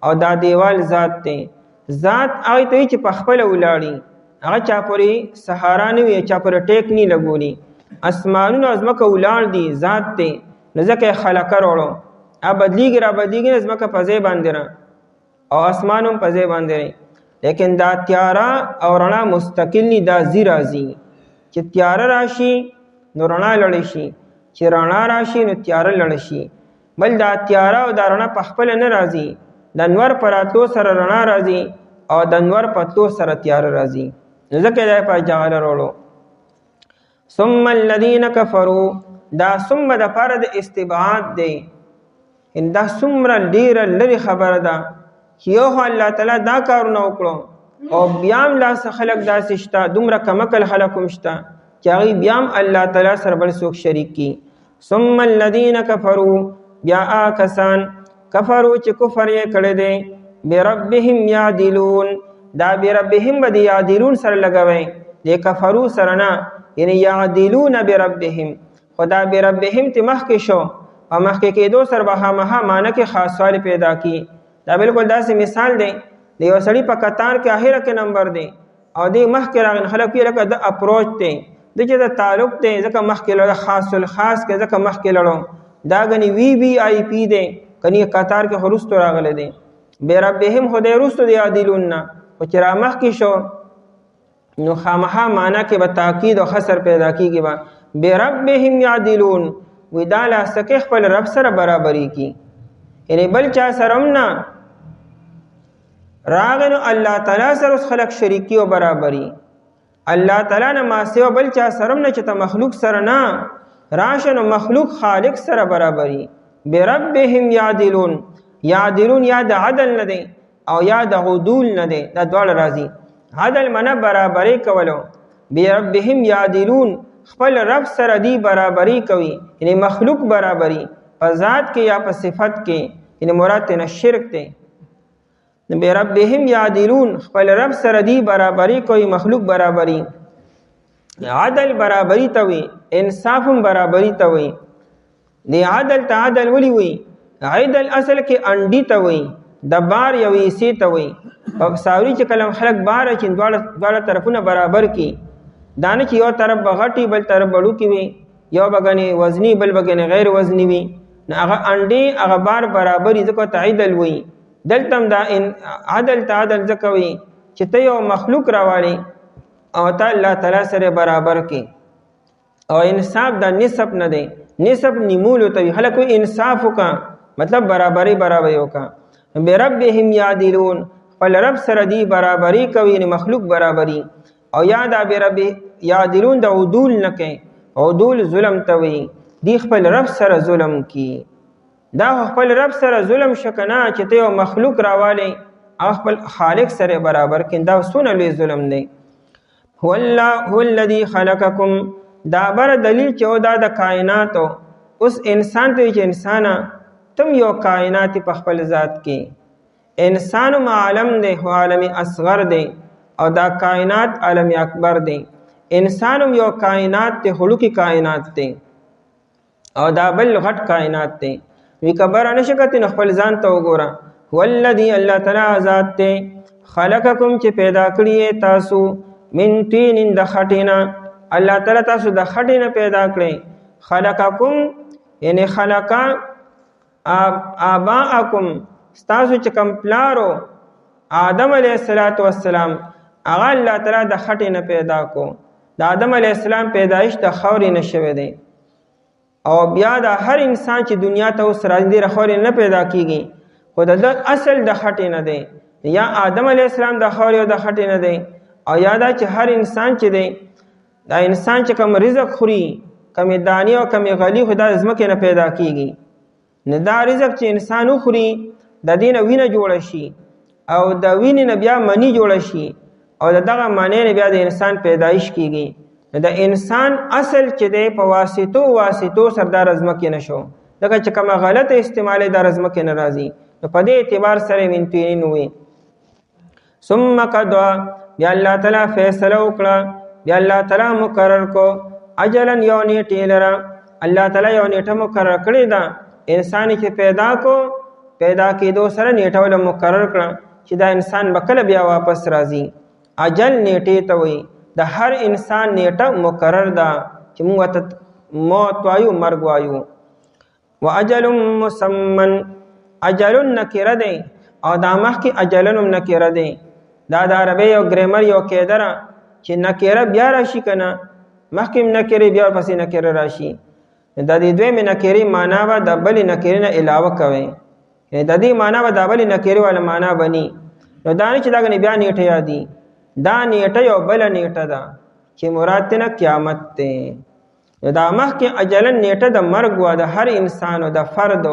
او دا دیوال ذات دی. ذات هغې ته وي چې په خپله ولاړي، هغه چا پورې سهاره نه وي، چا پورې ټیک نه لګولي. اسمانونه او ځمکه ولاړ دي، ذات دی، نو ځکه یې خلقه راوړو. بدلیږي را بدلیږي نه ځمکه په ځای باندې را او اسمان هم په ځای باندې رہی. لیکن دا تیاره او رڼا مستقل نی، دا ځي راځي. چې تیاره راشي نو رڼا لړی شي، چې رڼا راشي نو تیاره لړی شي. بل دا تیاره او دا رڼا په خپله نه راځي، د انور په راتلو سره رڼا راځي او د انور په تلو سره تیاره راځي. نو ځکه دا په جعله راوړو. ثم الذين كفروا. دا ثم د پاره د استبعاد دی، دا څومره ډیره لرې خبره ده چې یو خو الله تعالی دا کارونه وکړو او بیا هم لا څه خلک داسې شته، دومره کمعقل خلک هم شته چې هغوی بیا هم الله تعالی سره بل څوک شریک کي. ثم الذين كفروا. بیا هغه کسان کفرو چې کفر یې کړی دی، بربهم یعدلون. دا بربهم به د یعدلون سره لګوئ، د کفرو سره نه، یعنی یعدلون بربهم. خو دا بربهم تی مخکې شو او مخکې کېدو سره به خامخا معنی کې خاصوالی پیدا کی. دا بالکل داسې مثال دی د یو سړي په قطار کې اخره کې نمبر دی او دی مخکې راغلی خلک یې لکه د اپروچ دی، د چې د تعلق دی ځکه مخکې لړو، خاص الخاص کې ځکه مخکې لړو. دا ګنې VVIP دی، کنی قطار کې خو وروستو راغلی دی. بربهم خو دی وروستو د یعدلون نه، خو چې را مخکې شو نو خامخا معنی کې به تاکید او خسر پیدا کېږي به بربهم یعدلون. وی دا لاسکه خپل رب سره برابرۍ کی، یعنی بل چا سره هم نه راغی نو الله تعالی سره اوس خلق شریکی او برابرۍ. الله تعالی نه ما سوا بل چا سره هم نه چې ته مخلوق سره نه راشه نو مخلوق خالق سره برابرۍ. بربهم یعدلون. یعدلون یا د عدل نه دی او یا د عدول نه دی، دا دواړه راځي. عدل معنا برابرۍ کولو، بربهم یعدلون خپل رب سره دی برابرۍ کوي، یعنی مخلوق برابرۍ په ذات کې یا په صفت کې، یعنی مراد نه شرک دی. بربهم یعدلون خپل رب سره دی برابرۍ کوي، مخلوق برابرۍ. عدل برابرۍ ته وي، انصاف هم برابرۍ ته وي. دی عدل ته عدل ولی وي؟ عدل اصل کې انډي ته وي، د بار یو حصې ته وي. په ساوري چې کله خلک بار چې دواړه طرفونه برابر کی، دانه چې یو طرف به غټي بل طرف بړو کې وي، یو بګنې وزنی بل بګنې غیر وزنی وي، نو هغه انډې هغه بار برابري ځکه ته عدل وي. دلته هم دا عدل ته عدل ځکه وي چې ته یو مخلوق راوړې او ته الله تعالی سره برابر کې. او انصاف دا نسب نه دی، نسب نیمولو ته وي. خلک وایي انصاف وکړه، مطلب برابرۍ وکړه. بربهم یعدلون خپل رب سره دی برابرۍ کوي، یعنی مخلوق برابرۍ. او یا دا برب یعدلون د عدول نه کوي. عدول ظلم ته وایي. دی خپل رب سره ظلم کی. دا خپل رب سره ظلم شکنه چې ته یو مخلوق راوالی او خپل خالق سره برابر کړي. دا څونه لوی ظلم دی. هو الذي خلقکم، دا بر دلیل چې او دا د کائناتو. اوس انسان ته چې انسانا تم یو کائنات په خپل ذات کې. انسان عالم دی، هو عالم اصغر دی او دا کائنات عالم اکبر دی. انسان یو کائنات ته، خلقی کائنات ته او دا بل غټ کائنات ته. وی کبر نشکته خپل ځان ته وګوره. والذي الله تعالی ذات ته خلقکم چې پیدا کړی تاسو من طین د خټینا. الله تعالی تاسو د خټینا پیدا کړی. خلقکم یعنی خلقا آباءکم، تاسو چې کوم پلارو آدم علیه السلام هغه الله تعالی د خټینا پیدا کو. د آدم علیه السلام پیدایش د خاورې نه شوی دی او بیا د هر انسان چې دنیا ته اوس راځي د خاورې نه پیدا کیږي، خو د اصل د خټې نه دی. یا آدم علیه السلام د خاورې او د خټې نه دی، او یا دا چې هر انسان چې دی دا انسان چې کوم رزق خوري، کمی دانی او کمی غلی، خو دا ځمکې نه پیدا کیږي. نه دا رزق چې انسان وخوري د دې نه وینه جوړه شي او د وینې نه بیا منی جوړه شي او د دغه منی نه بیا د انسان پیدایش کیږي. د انسان اصل چې دی په واسطو سردار ځمکې نه شو، دغه چې کومه غلطه استعمال د ځمکې نه راځي. نو په دې اعتبار سره من طین وي. ثم قضى، بیا الله تعالی فیصله وکړه، بیا الله تعالی مقرر کو اجلا یو نیټه لره. الله تعالی یو نیټه مقرر کړې ده. انسان چې پیدا کېدو سره نیټه ول مقرر کړه چې دا انسان به کله بیا واپس راځي. اجل نیټه ته وایي. د هر انسان نیټه مقرر ده چې موږ ته موت وایو، مرګ وایو. واجل مسمن، اجل نکره دی او دا مخکې اجلن نکره دی. دا د عربی یو ګرامر یو قاعده ده چې نکره بیا راشي کنه، مخکې نکره بیا پسې نکره راشي. د دې دوی نکره معنا به د بل نکره نه علاوه کوي. د دې معنا به د بل نکره ول معنا بني. نو دا نه چې دا بیا نیټه یادي. دا نیټه یو بل نیټه ده چې مراد نه قیامت ته. دا مخکې اجلن نیټه د مرګ و د هر انسان او د فرد،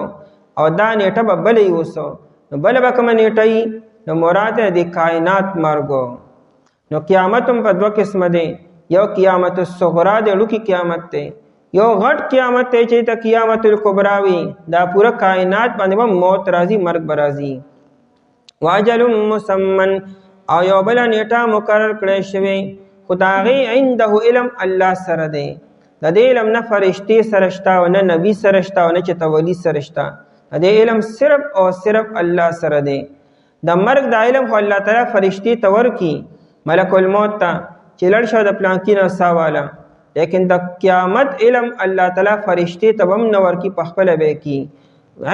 او دا نیټه به بل یوسو. نو بل به کوم نیټه نو مراد د کائنات مرګو. نو قیامت هم په دوه قسمه دی. یو قیامت الصغرا د لوکی قیامت ته، یو غټ قیامت ته چې ته قیامت الکبرا وي. دا پورا کائنات باندې موت راځي، مرګ برازي. واجل مسمن، او یو بل نیټه مقرر کړی شوی، خدای عنده علم الله سره دی. د دې علم نه فرشتي سره شته او نه نبی سره شته او نه چې تولی سره شته. د دې علم صرف او صرف الله سره دی. د مرګ د علم خو الله تعالی فرشتي ته ورکي، ملک الموت ته چې لړ شو د پلانکی نه ساواله. لیکن د قیامت علم الله تعالی فرشتي ته هم نه ورکي، په خپل به کی.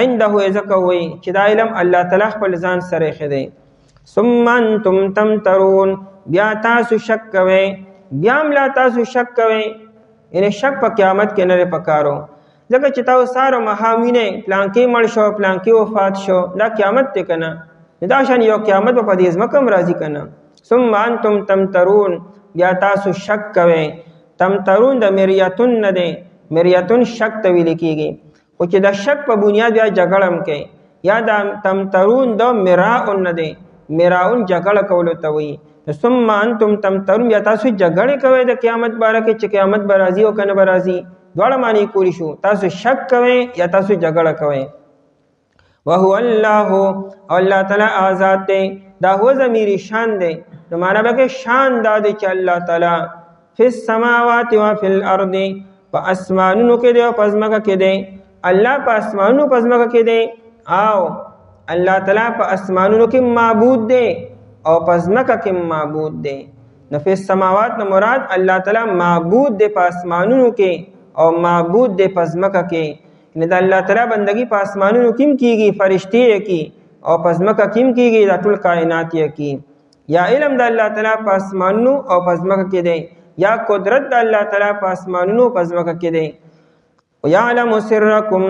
عنده ذکر وی چې دا علم الله تعالی خپل ځان سره خدای. ثم انتم تمترون، بیا تاسو شک کوئ. بیا ملا تاسو شک کوئ، یعنی شک په قیامت کې نه پکارو. ځکه چې تاسو سارو مهامینه پلانکی مړ شو، پلانکی وفات شو، دا قیامت ته کنه. دا شان یو قیامت په دې ځمکم راځي کنه. ثم انتم تمترون، بیا تاسو شک کوئ. تمترون د مریتون نه دی. مریتون شک ته ویل کېږي، خو چې د شک په بنیاد بیا جګړه هم کوي. یا د تمترون د مراء نه دی. مراون جګړه کولو ته وایي. ثم انتم تمترون، یا تاسو جګړه کوئ د قیامت باره کې چې قیامت به راځي او کنه به راځي. دواړه معنی کولی شو. تاسو شک کوئ یا تاسو جګړه کوئ. وهو الله، او الله تعالی آزاد دی. دا هو ضمیر شان دی. نو معنا به کې شان دا دی چې الله تعالی فی السماوات و فی الارض، په اسمانونو کې دی او په ځمکه کې دی. الله په اسمانونو په ځمکه کې دی، او الله تعالی په اسمانونو کې معبود دی او په ځمکه کې معبود دی. نو فی السماوات نه مراد الله تعالی معبود دی په اسمانونو کې او معبود دی په ځمکه کې. نه د الله تعالی بندگی په اسمانونو کې کیږي، فرشتي یې کی، او په ځمکه کې کیږي، د ټول کائنات یې کی. یا علم د الله تعالی په اسمانونو او په ځمکه کې دی، یا قدرت د الله تعالی په اسمانونو او په ځمکه کې دی. ويعلم سرکم،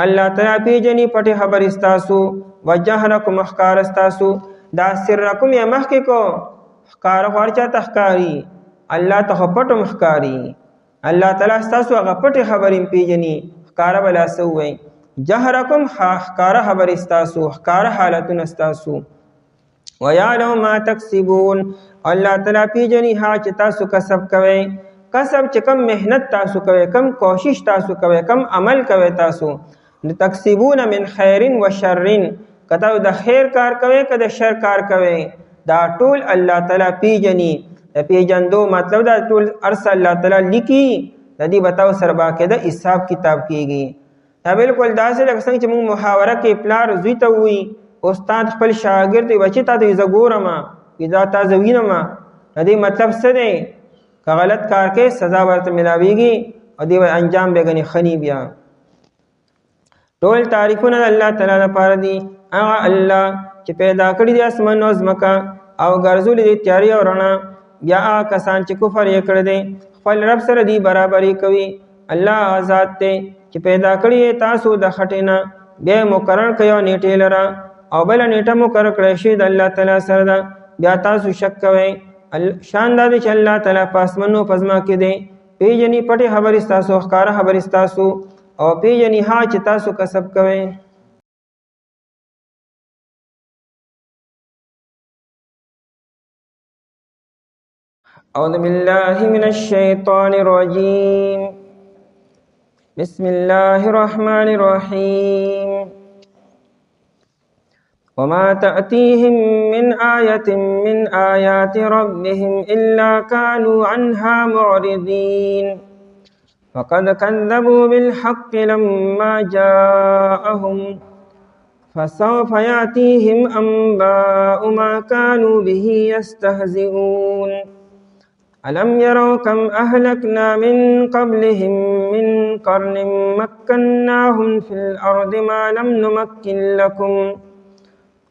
الله تعالی پیژني پټه خبر استاسو، وجهرکم احکار استاسو. دا سرکم یا مخکې کو احکار خورچا تخکاری، الله ته پټ مخکاری الله تعالی ستاسو هغه پټ خبرې پیژني ښکارا بلا سوې جهرکم ښکارا خبر استاسو ښکارا حالتون استاسو ويعلم ما تکسبون الله تعالی پیژني ها چې تاسو کسب کوئ کسب چې کم مهنت تاسو کوئ کم کوشش تاسو کوئ کم عمل کوئ تاسو تکسبون من خیر و شر کته د خیر کار کوئ که د شر کار کوئ دا ټول الله تعالی پیژني د پیژندو مطلب دا ټول ارس الله تعالی لیکي د دې بتاو سره باقاعده حساب کتاب کیږي دا بالکل داسې لکه څنګه چې موږ محاوره کې پلار زوی ته وي استاد خپل شاګرد بچی ته د زګورم اذا تا زوینم د دې مطلب څه دی که غلط کار کې سزا ورته ملاويږي او دې انجام به غني خني بیا ټول تعریفونه الله تعالی لپاره دي هغه الله چې پیدا کړی د اسمان او ځمکه او ګرځولې دي تیاری او رڼا بیا کسان چې کفر یې کړی دي خپل رب سره دی برابرۍ کوي الله ذات ته چې پیدا کړی تاسو د خټینا بیا مقرر کړو نیټه لرا او بل نیټه مقرر کړی شي د الله تعالی سره دا بیا تاسو شک کوئ شان دا چې الله تعالی پاسمنو پزما کې دی پیجنی پټه خبر استاسو ښکارا خبر استاسو او پیجنی ها چې تاسو کسب کوئ أعوذ بالله من الشيطان الرجيم بسم الله الرحمن الرحيم وما تأتيهم من آية من آيات ربهم إلا كانوا عنها معرضين فقد كذبوا بالحق لما جاءهم فسوف يأتيهم أنباء ما كانوا به يستهزئون ألم يروا كم أهلكنا من قبلهم من قرن مكناهم في الأرض ما لم نمكن لكم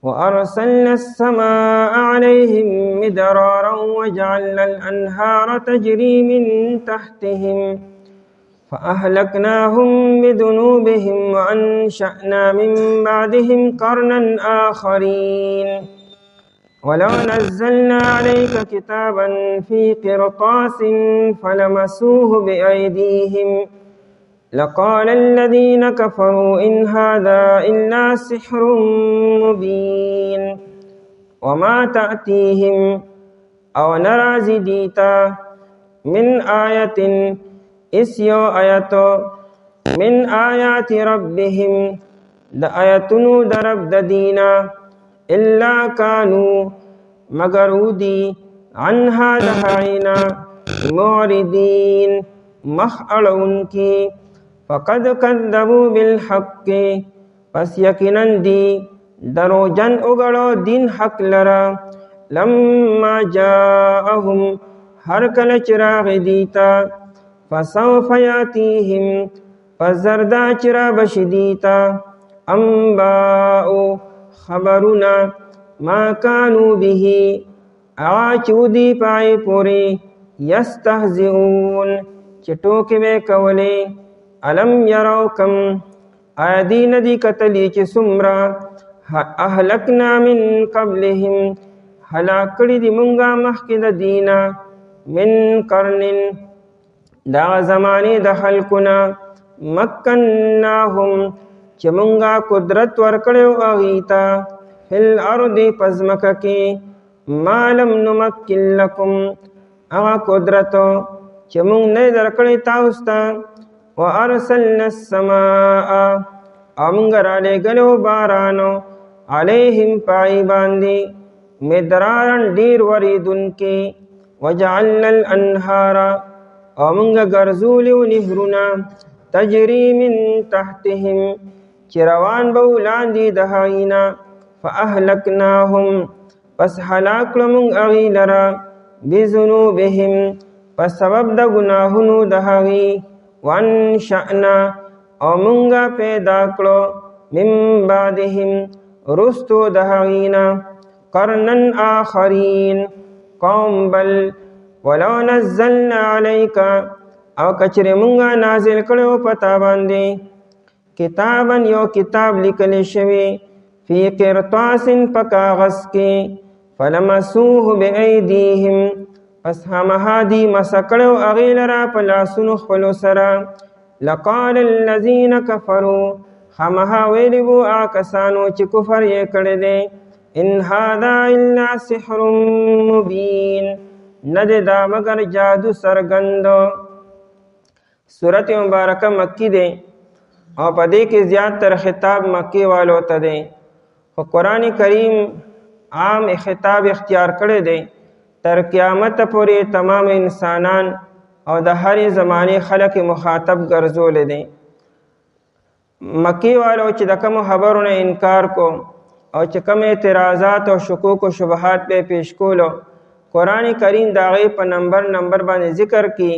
وأرسلنا السماء عليهم مدرارا وجعلنا الأنهار تجري من تحتهم فأهلكناهم بذنوبهم وأنشأنا من بعدهم قرنا آخرين ولو نزلنا عليك كتابا في قرطاس فلمسوه بأيديهم لقال الذين كفروا إن هذا إلا سحر مبين وما تأتيهم أو نرازي ديتا من آية إسيو آيات من آيات ربهم دا آياتنو درب ددينا إلا كانوا مغرودي عنها دهائنا معرضين مخعلون کی فقد كذبوا بالحق پس یقیناً دی درو جن اگڑو دین حق لرا لما جاءهم ہر کل چراغ دیتا فسوف یاتیہم فزردا چرا بشدیتا انباؤ خبرنا ما كانوا به آچودی پائے پوری یستہزئون چٹوکے بے کولے علم یرو کم آیدی ندی قتلی چی سمرا اہلکنا من قبلهم حلاکڑی دی منگا محکد دینا من قرن دا زمانی دا خلقنا مکناهم چی منگا قدرت ورکڑیو آغیتا فی الارض پزمککی ما لم نمکن لکم اغا قدرتو چی منگ نی درکڑی تاوستا وارسلنا السماء امنگر علی گلو بارانو علیہم پائی باندی مدرارن دیر وریدن کی وجعلنا الانہار امنگ گرزولیو نہرنا تجری من تحتهم چروان بولاندی دہائینا فأهلكناهم پس حلاک لمنگ اغی لرا بذنوبهم پس سبب دا گناہنو دہاغی وانشأنا او منگا پیدا کرو من بعدهم رستو دہاغینا قرنن آخرین قوم بل ولو نزلنا علیکا او کچر منگا نازل کرو پتا باندے کتابا یو کتاب لکل شوی فی قرطاس پکاغس کے فلمسوه بأیدیہم پس خامخا دی مسه کړو هغې لره په لاسونو خپلو سره. لقال الذین کفروا خامخا ویلي وو هغه کسانو چې کفر یې کړی دی ان هذا الا سحر مبین نه دی دا مګر جادو څرګند. سورت مبارکه مکی دی او په دې کې زیات تر خطاب مکی والو ته دی، خو قرآن کریم عام خطاب اختیار کړی دی تر قیامت پورې تمام انسانان او د هرې زمانې خلک مخاطب ګرځولی دی. مکی والو چې د کومو خبرو نه انکار کو او چې کوم اعتراضات او شکوک و شبهات به پیش کولو، قرآن کریم د هغې په نمبر باندې ذکر کی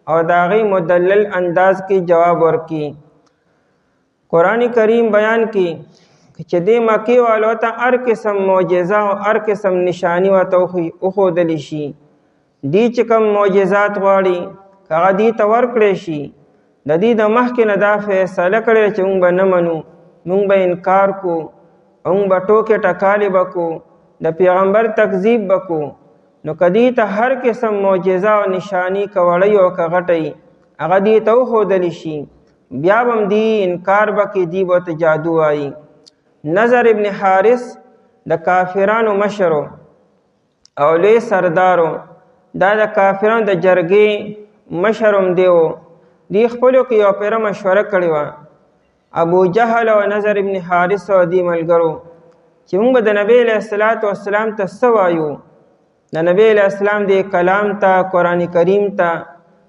او د هغې مدلل انداز کې جواب ورکی. قرآن کریم بیان کی چې دې مکی والو ته هر قسم معجزه او هر قسم نشانی ورته وښودلی شي. دی چې کوم معجزات غواړي هغه دې ته ورکړی شي. د دې د مخکې نه دا فیصله کړې چې موږ به نه منو، موږ به انکار کو، موږ به ټوکې ټکالې به کو، د پیغمبر تکذیب به کو. نو که دې ته هر قسم معجزه او نشانی که وړی او که غټی هغه دې ته وښودلی شي، بیا به هم دې انکار به کې، دې به ورته جادو وایي. نظر ابن حارث د کافرانو مشرو او لوی سردارو، دا د کافرانو د جرګې مشر هم دی و. دی خپلو کې یو پیره مشوره کړې وه، ابو جهل او نظر ابن حارث او دې ملګرو، چې موږ به د نبی علیه السلام ته څه وایو، د نبی علیه السلام دې کلام ته، قرآن کریم ته.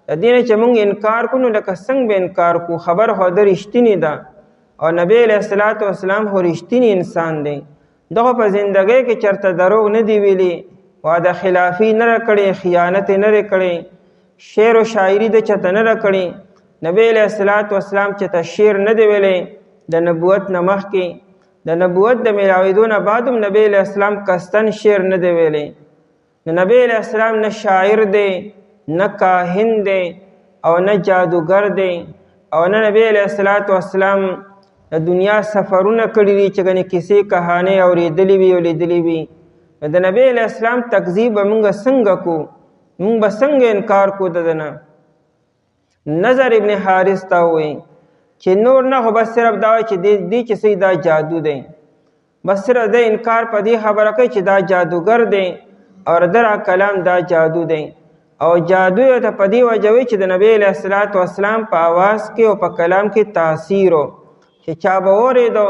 د دې نه چې موږ انکار کو نو لکه څنګه به انکار کو، خبر خو د رښتینې ده او نبی علیه السلام خو رښتینی انسان دی. دغه په زندګۍ کې چېرته دروغ نه دی ویلي، وعده خلافي نه کړې، خیانت نه کړې، شعر و شاعري د چته نه کړې. نبی علیه السلام چېته شعر نه دی ویلی د نبوت نه مخکې. د نبوت د میلاوېدو نه بعد هم نبی علیه السلام قصدن شعر نه دی ویلی. نبی علیه السلام نه شاعر دی، نه کاهن دی او نه جادوګر دی، او نه نبی علیه السلام د دنیا سفرونه کړي دي چې ګنې کیسې کهانې اورېدلې وي او لیدلې وي. د نبی علیه السلام تکذیب به موږ څنګه کو، موږ به څنګه انکار کو د ده نه. نظر ابن حارث ته ووایي چې نور نه، خو بس صرف دا وایي چې دې چې څه دا جادو دی. بس صرف د انکار په دې خبره کوي چې دا جادوګر دی او د را کلام دا جادو دی. او جادو یې ته په دې وجه وایي چې د نبی علیه السلام په اواز کې او په کلام کې تاثیر و، چې چا به اورېدو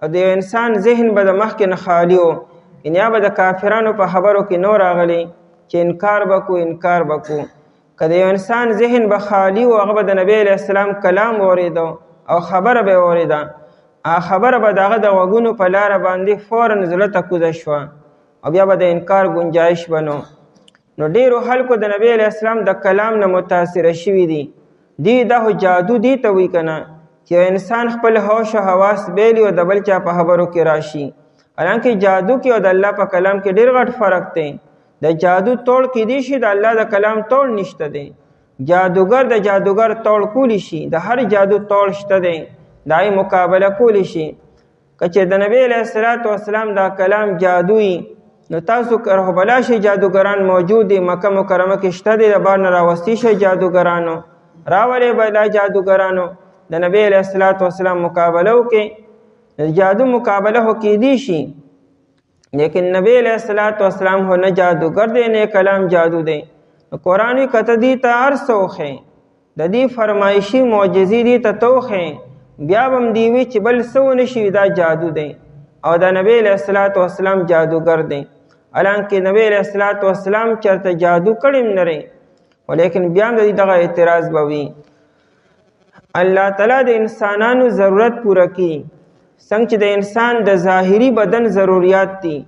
او د یو انسان ذهن به د مخکې نه خالي و، یعنې یا به د کافرانو په خبرو کې نو راغلی چې انکار به کو. که د یو انسان ذهن به خالی و، هغه به د نبی علیه السلام کلام اورېدو او خبره به یې اورېده، هغه خبره به د هغه د غوږونو په لاره باندې فوراً زړه ته کوزه شوه او بیا به د انکار ګنجایش به نو. ډېرو خلکو د نبی علیه السلام د کلام نه متاثره شوي دي. دا خو جادو دی ته وایي که نه، چې انسان خپل هوش او حواس بیلي او د بل چا په خبرو کې راشي. حالانکه جادو کې او د الله په کلام کې ډېر غټ فرق دی. د جادو توړ کیدی شي، د الله د کلام توړ نشته دی. جادوګر د جادوګر توړ کولی شي، د هر جادو توړ شته دی، د هغې مقابله کولی شي. که چې د نبی علیه السلام دا کلام جادویي، نو تاسو رهبلا شئ جادوګران موجود دي، مکه مکرمه کې شته دی، د بار نه راوستي شئ جادوګرانو، راولئ به دا جادوګرانو د نبی علیه السلام مقابله وکړي. جادو مقابله خو کیدی شي، لیکن نبی علیہ السلام هو نه جادوگر دی نه کلام جادو دی. قرآن وی کته دی ته هر څه وښیي، د دې فرمایشي معجزې دی ته وښیي، بیا به هم دی وي چې بل څه ونه شي دا جادو دی او د نبی علیہ السلام جادوگر دی. حالانکه نبی علیہ السلام چېرته جادو کړی هم نه دی، ولیکن بیا هم د دې دغه اعتراض به وي. الله تعالی د انسانانو ضرورت پوره کړي، څنګه چې د انسان د ظاهري بدن ضروریات دي،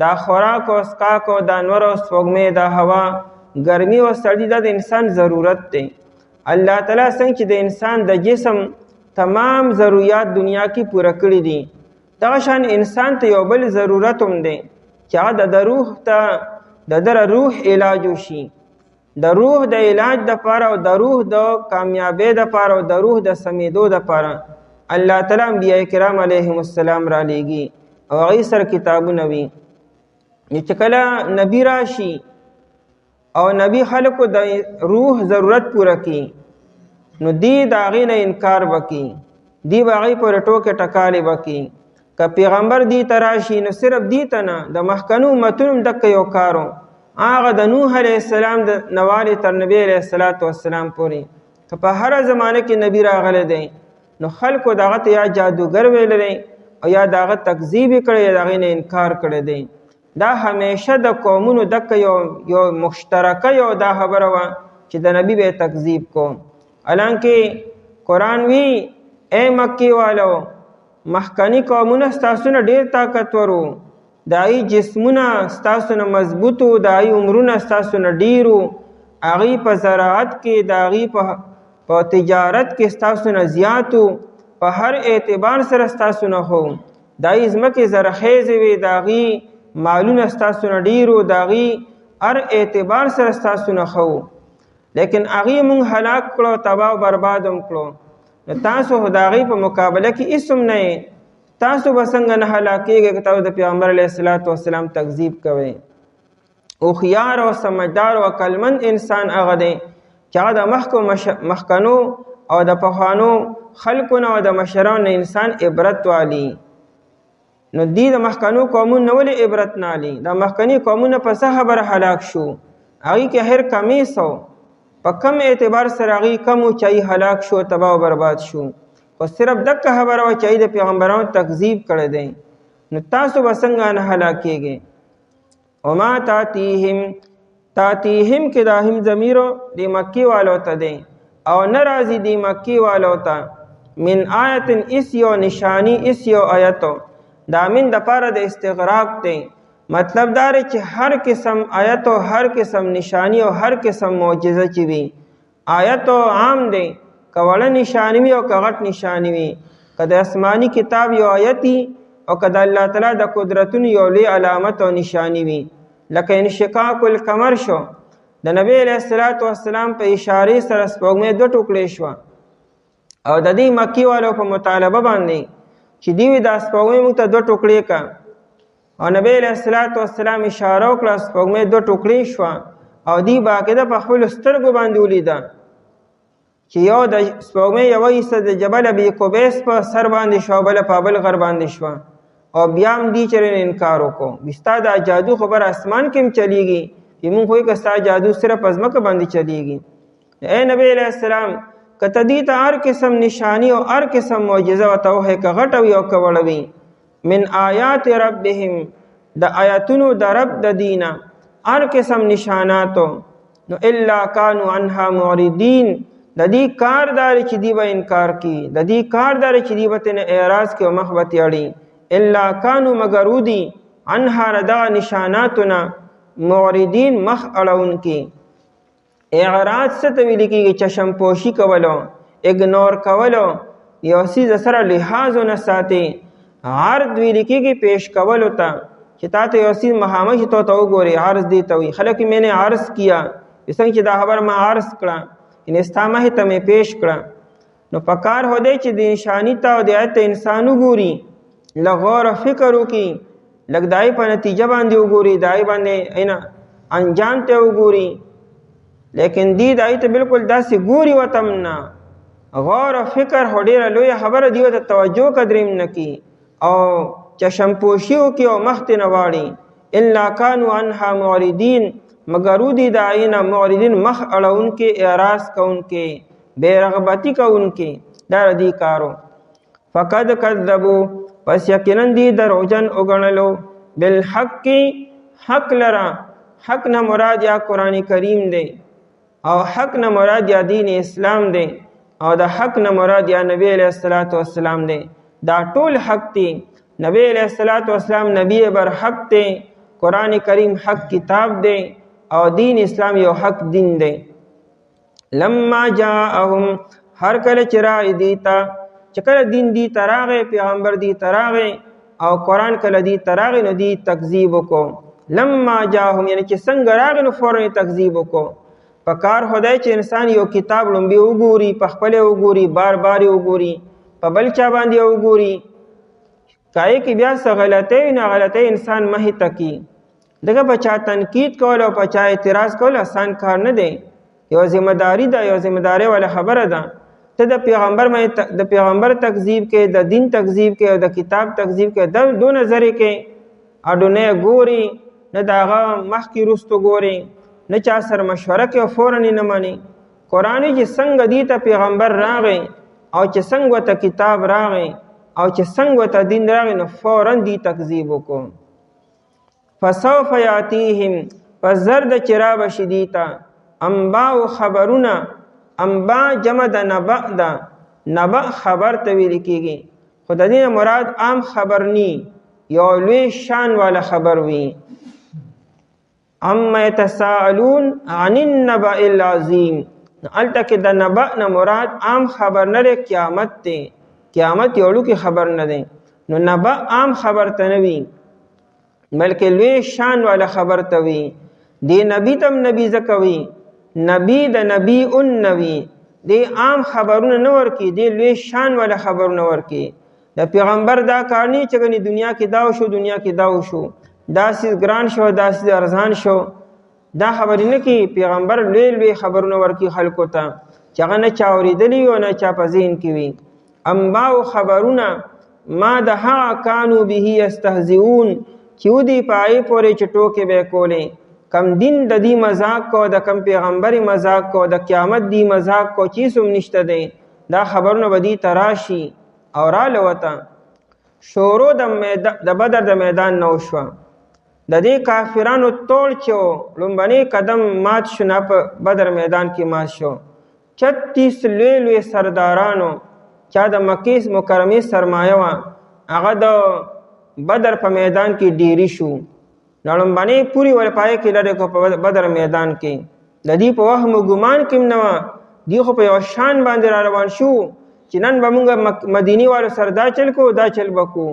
دا خوراک او څښاک او د انور او سپوږمۍ، دا هوا، ګرمي او سړي، دا د انسان ضرورت دی. الله تعالی څنګه چې د انسان د جسم تمام ضروریات دنیا کې پوره کړي دي، دغه شان انسان ته یو بل ضرورت هم دی چې هغه د روح ته د در روح علاج وشي. د روح د علاج دپاره او د روح د کامیابۍ دپاره او د روح د سمیدو دپاره الله تعالی انبیاء کرام علیهم السلام را لیږي او هغوی سره کتابونه وي. چې کله نبی راشي او نبی خلکو د روح ضرورت پوره کی نو دی د هغې نه انکار وکي، دی به هغې پورې ټوکې ټکالې وکي. که پیغمبر دی ته راشي نو صرف دی ته نه د مخکنو امتونو هم دقه یو کارو، هغه د نوح علیه السلام د نوالې تر نبی علیه السلام پورې که په هره زمانه کې نبی راغلی دی نو خلکو د هغه ته یا جادوګر ویلی دی او یا د هغه تکذیب یې کړی یا د هغې نه انکار کړی دی. دا همیشه د قومونو دقه یو مشترکه یو دا خبره وه چې د نبی به تکذیب کو. حالانکه قرآن وی اے مکی والو مخکنی قومونه ستاسو نه ډېر طاقتور وو، د هغې جسمونه ستاسو نه مضبوط وو، د هغې عمرونه ستاسو نه ډېر وو، هغې په زراعت کې د هغې په تجارت کې ستاسو نه زیات وو، په هر اعتبار سره ستاسو نه خو د هغې ځمکې زرخیزې وې، د هغې مالونه ستاسو نه ډېر وو، د هغې هر اعتبار سره ستاسو نه ښه وو، لیکن هغې موږ هلاک کړو، تباه و برباد هم کړو. نو تاسو خو د هغې په مقابله کې هېڅ هم نه یې، تاسو به څنګه نه هلاکېږئ که تاسو د پیغمبر علیه السلام تکذیب کوئ. هوښیار او سمجدار او عقلمند انسان هغه دی چې هغه د مخکنو او د پخوانو خلکو نه او د مشرانو نه انسان عبرت والی. نو دی د مخکنو قومونو نه ولې عبرت نه الی؟ د مخکني قومونه په څه خبره هلاک شو؟ هغې کې هر کمی سو په کم اعتبار سره هغې کم و چې هغې هلاک شو، تباه و برباد شو. خو صرف دقه خبره وه چې هغې د پیغمبرانو تکذیب کړی دی. نو تاسو به څنګه نه هلاکېږئ؟ وما تاتیهم کې دا هم ضمیرو د مکې والو ته دی او نه راځي د مکې والو ته من آیت اس یو نشانی اس یو آیتو دا من د پاره د استغراق دی. مطلب دا دی چې هر قسم آیت او هر قسم نشانی او هر قسم معجزه چې وي، آیت عام دی که وړه نشانی وي او که غټ نشانی وي، که د آسماني کتاب یو آیت وي او که د الله تعالی د قدرتونو یو لوی علامت او نشانی وي. لکه انشقاق القمر شو، د نبی علیه السلام په اشارې سره سپوږمۍ دوه ټوکړې شوه او د دې مکې والو په مطالبه باندې چې دوی دا سپوږمۍ موږ ته دوه ټوکړې که او نبی علیه السلام اشاره وکړه، سپوږمۍ دوه ټوکړې شوه او دوی باقاعده په خپلو سترګو باندې ولیده چې یو د سپوږمۍ یوه حصه د جبل ابي قبیس په سر باندې شوه، بله په بل غر باندې شوه. او بیا هم دی چېرې انکار وکړو، ستا دا جادو خبر اسمان کې هم چلیږي، چې مونږ خو که ستا جادو صرف په ځمکه باندې چلیږي. اے نبی علیه السلام که ته دې ته هر قسم نشانی او هر قسم معجزه ورته وښیې، که غټه وي او که وړه وي، من آیات ربهم د آیاتونو د رب د دینه هر قسم نشاناتو، نو الا کانو عنها معرضین د دې کار داري چې دی به انکار کی، د دې کار داري چې دی به ترنه اعراض کې او مخ به تیړي. الا کانو مگر ودي عنها ردا نشاناتنا معرضین مخ اړونکي. اعراض څه ته ویل کېږي؟ چشم پوشي کولو، اګنور کولو، یو څیز سره لحاظ ونه ساتي. عرض ویل کېږي پیش کولو ته، چې تا ته یو څیز مخامخ تو ته وګورې، عرض دی ته وي. خلک میں نے عرض کیا، څنګه چې دا خبر ما عرض کړه، یعنې ستا مخې ته مې پیش کړه. نو پکار هو دی چې د نشاني ته او د آیت ته انسان وګوري، لږ غور او فکر وکړي، لږ د هغې په نتیجه باندې وګوري، د هغې باندې انجام ته وګوري. لیکن دی د هغې ته بالکل داسې ګوري ورته هم نه، غور او فکر خو ډېره لویه خبره دی، ورته توجه قدرې هم نه کړي او چشم پوشي وکړي او مخ ته نه واړي. الا کانو عنها معرضین مگر ودي د هغې نه معرضین مخ اړونکي، اعراض کوونکي، بې رغبتي کوونکي، دا د دې کارو. فقد کذبوا پس یقینا دی دروغجن وګڼلو، بالحق حق لره، حق نه مراد یا قرآن کریم دی او حق نه مراد یا دین اسلام دی او د حق نه مراد یا نبی علیه السلام دی. دا ټول حق دی. نبی علیه السلام نبی بر حق دی، قرآن کریم حق کتاب دی او دین اسلام یو حق دین دی. لما جاءهم هر کله چې راغی دی ته، چې کله دین دی ته راغی، پیغمبر دی ته راغی او قرآن کله دی ته راغی، نو دی تکذیب وکړو. لما جاءهم یعنی چې څنګه راغی نو فوراً تکذیب وکړو. په کار خدای چې انسان یو کتاب لومبي وګوري، په خپله وګوري، بار بار وګوري، په بل چا باندې وګوري، که هغې کې بیا څه غلطۍ وي نو غلطۍ انسان مخې ته کي. دغه په چا تنقید کول او په چا اعتراض کول آسان کار نه دی، یو ذمہ داری ده، یو ذمہ داری والا خبره ده. ته د پیغمبر تکذیب کې، د دین تکذیب کې او د کتاب تکذیب کې د دو نظر کې اډونه ګوري، نه داغه مخکې رستو ګوري، نه چا سره مشوره کې او فورا نه مانی. قرآن چې څنګه دی ته پیغمبر راغی او چې څنګه ته کتاب راغی او چې څنګه ته دین راغی نو فورا دی تکذیب وکړو. فسوف یاتیهم پس زرد چراب شدیتا انباء خبرونه، انباء جمع د نبأ ده، نبأ خبر ته ویل کیږي، خو د دې مراد عام خبر نی، یو لوی شان والا خبر وی. اما يتساءلون عن النبأ العظیم، الته کې د نبأ نه مراد عام خبر نه لري، قیامت ته، قیامت یو لوی خبر نه دی. نو نبأ عام خبر ته نه وی بلکې لوی شان والا خبر ته وی. دی نبی تم نبی زکوي، نبی د نبی اون نبی، دی عام خبرونه نه ورکی، دی لوی شان والا خبرونه ورکی. د پیغمبر دا کار نه چې غني دنیا کې دا شو، دنیا کې دا شو، داسې ګران شو، داسې ارزان شو، دا خبرې نه کی. پیغمبر لوی لوی خبرونه ورکی خلکو ته چې هغه نه چا اورېدلی او نه چا په ذهن کې وي. انباء خبرونه ما د هغه کانو به یستهزئون چې ودی پای پورې چې ټوکې به کولې، کم دین د دې مذاق کو، د کم پیغمبري مذاق کو، د قیامت دی مذاق کو، چیز هم نشته دی. دا خبرونه بدی تراشی او را لوتا. شورو د بدر د میدان نو شو، د دې کافرانو توڑ چو لومبني قدم مات شو، په بدر میدان کې مات شو. 36 لوی لوی سردارانو چا د مکې مکرمه سرمایه وا، هغه د بدر په میدان کې ډیری شو. نړم باندې پوری ور پای کې لره کو په بدر میدان کې د دې په وهم ګمان کې نو دی خو په یو شان باندې را روان شو چې نن به موږ مدینی والو سره دا چل کو، دا چل بکو.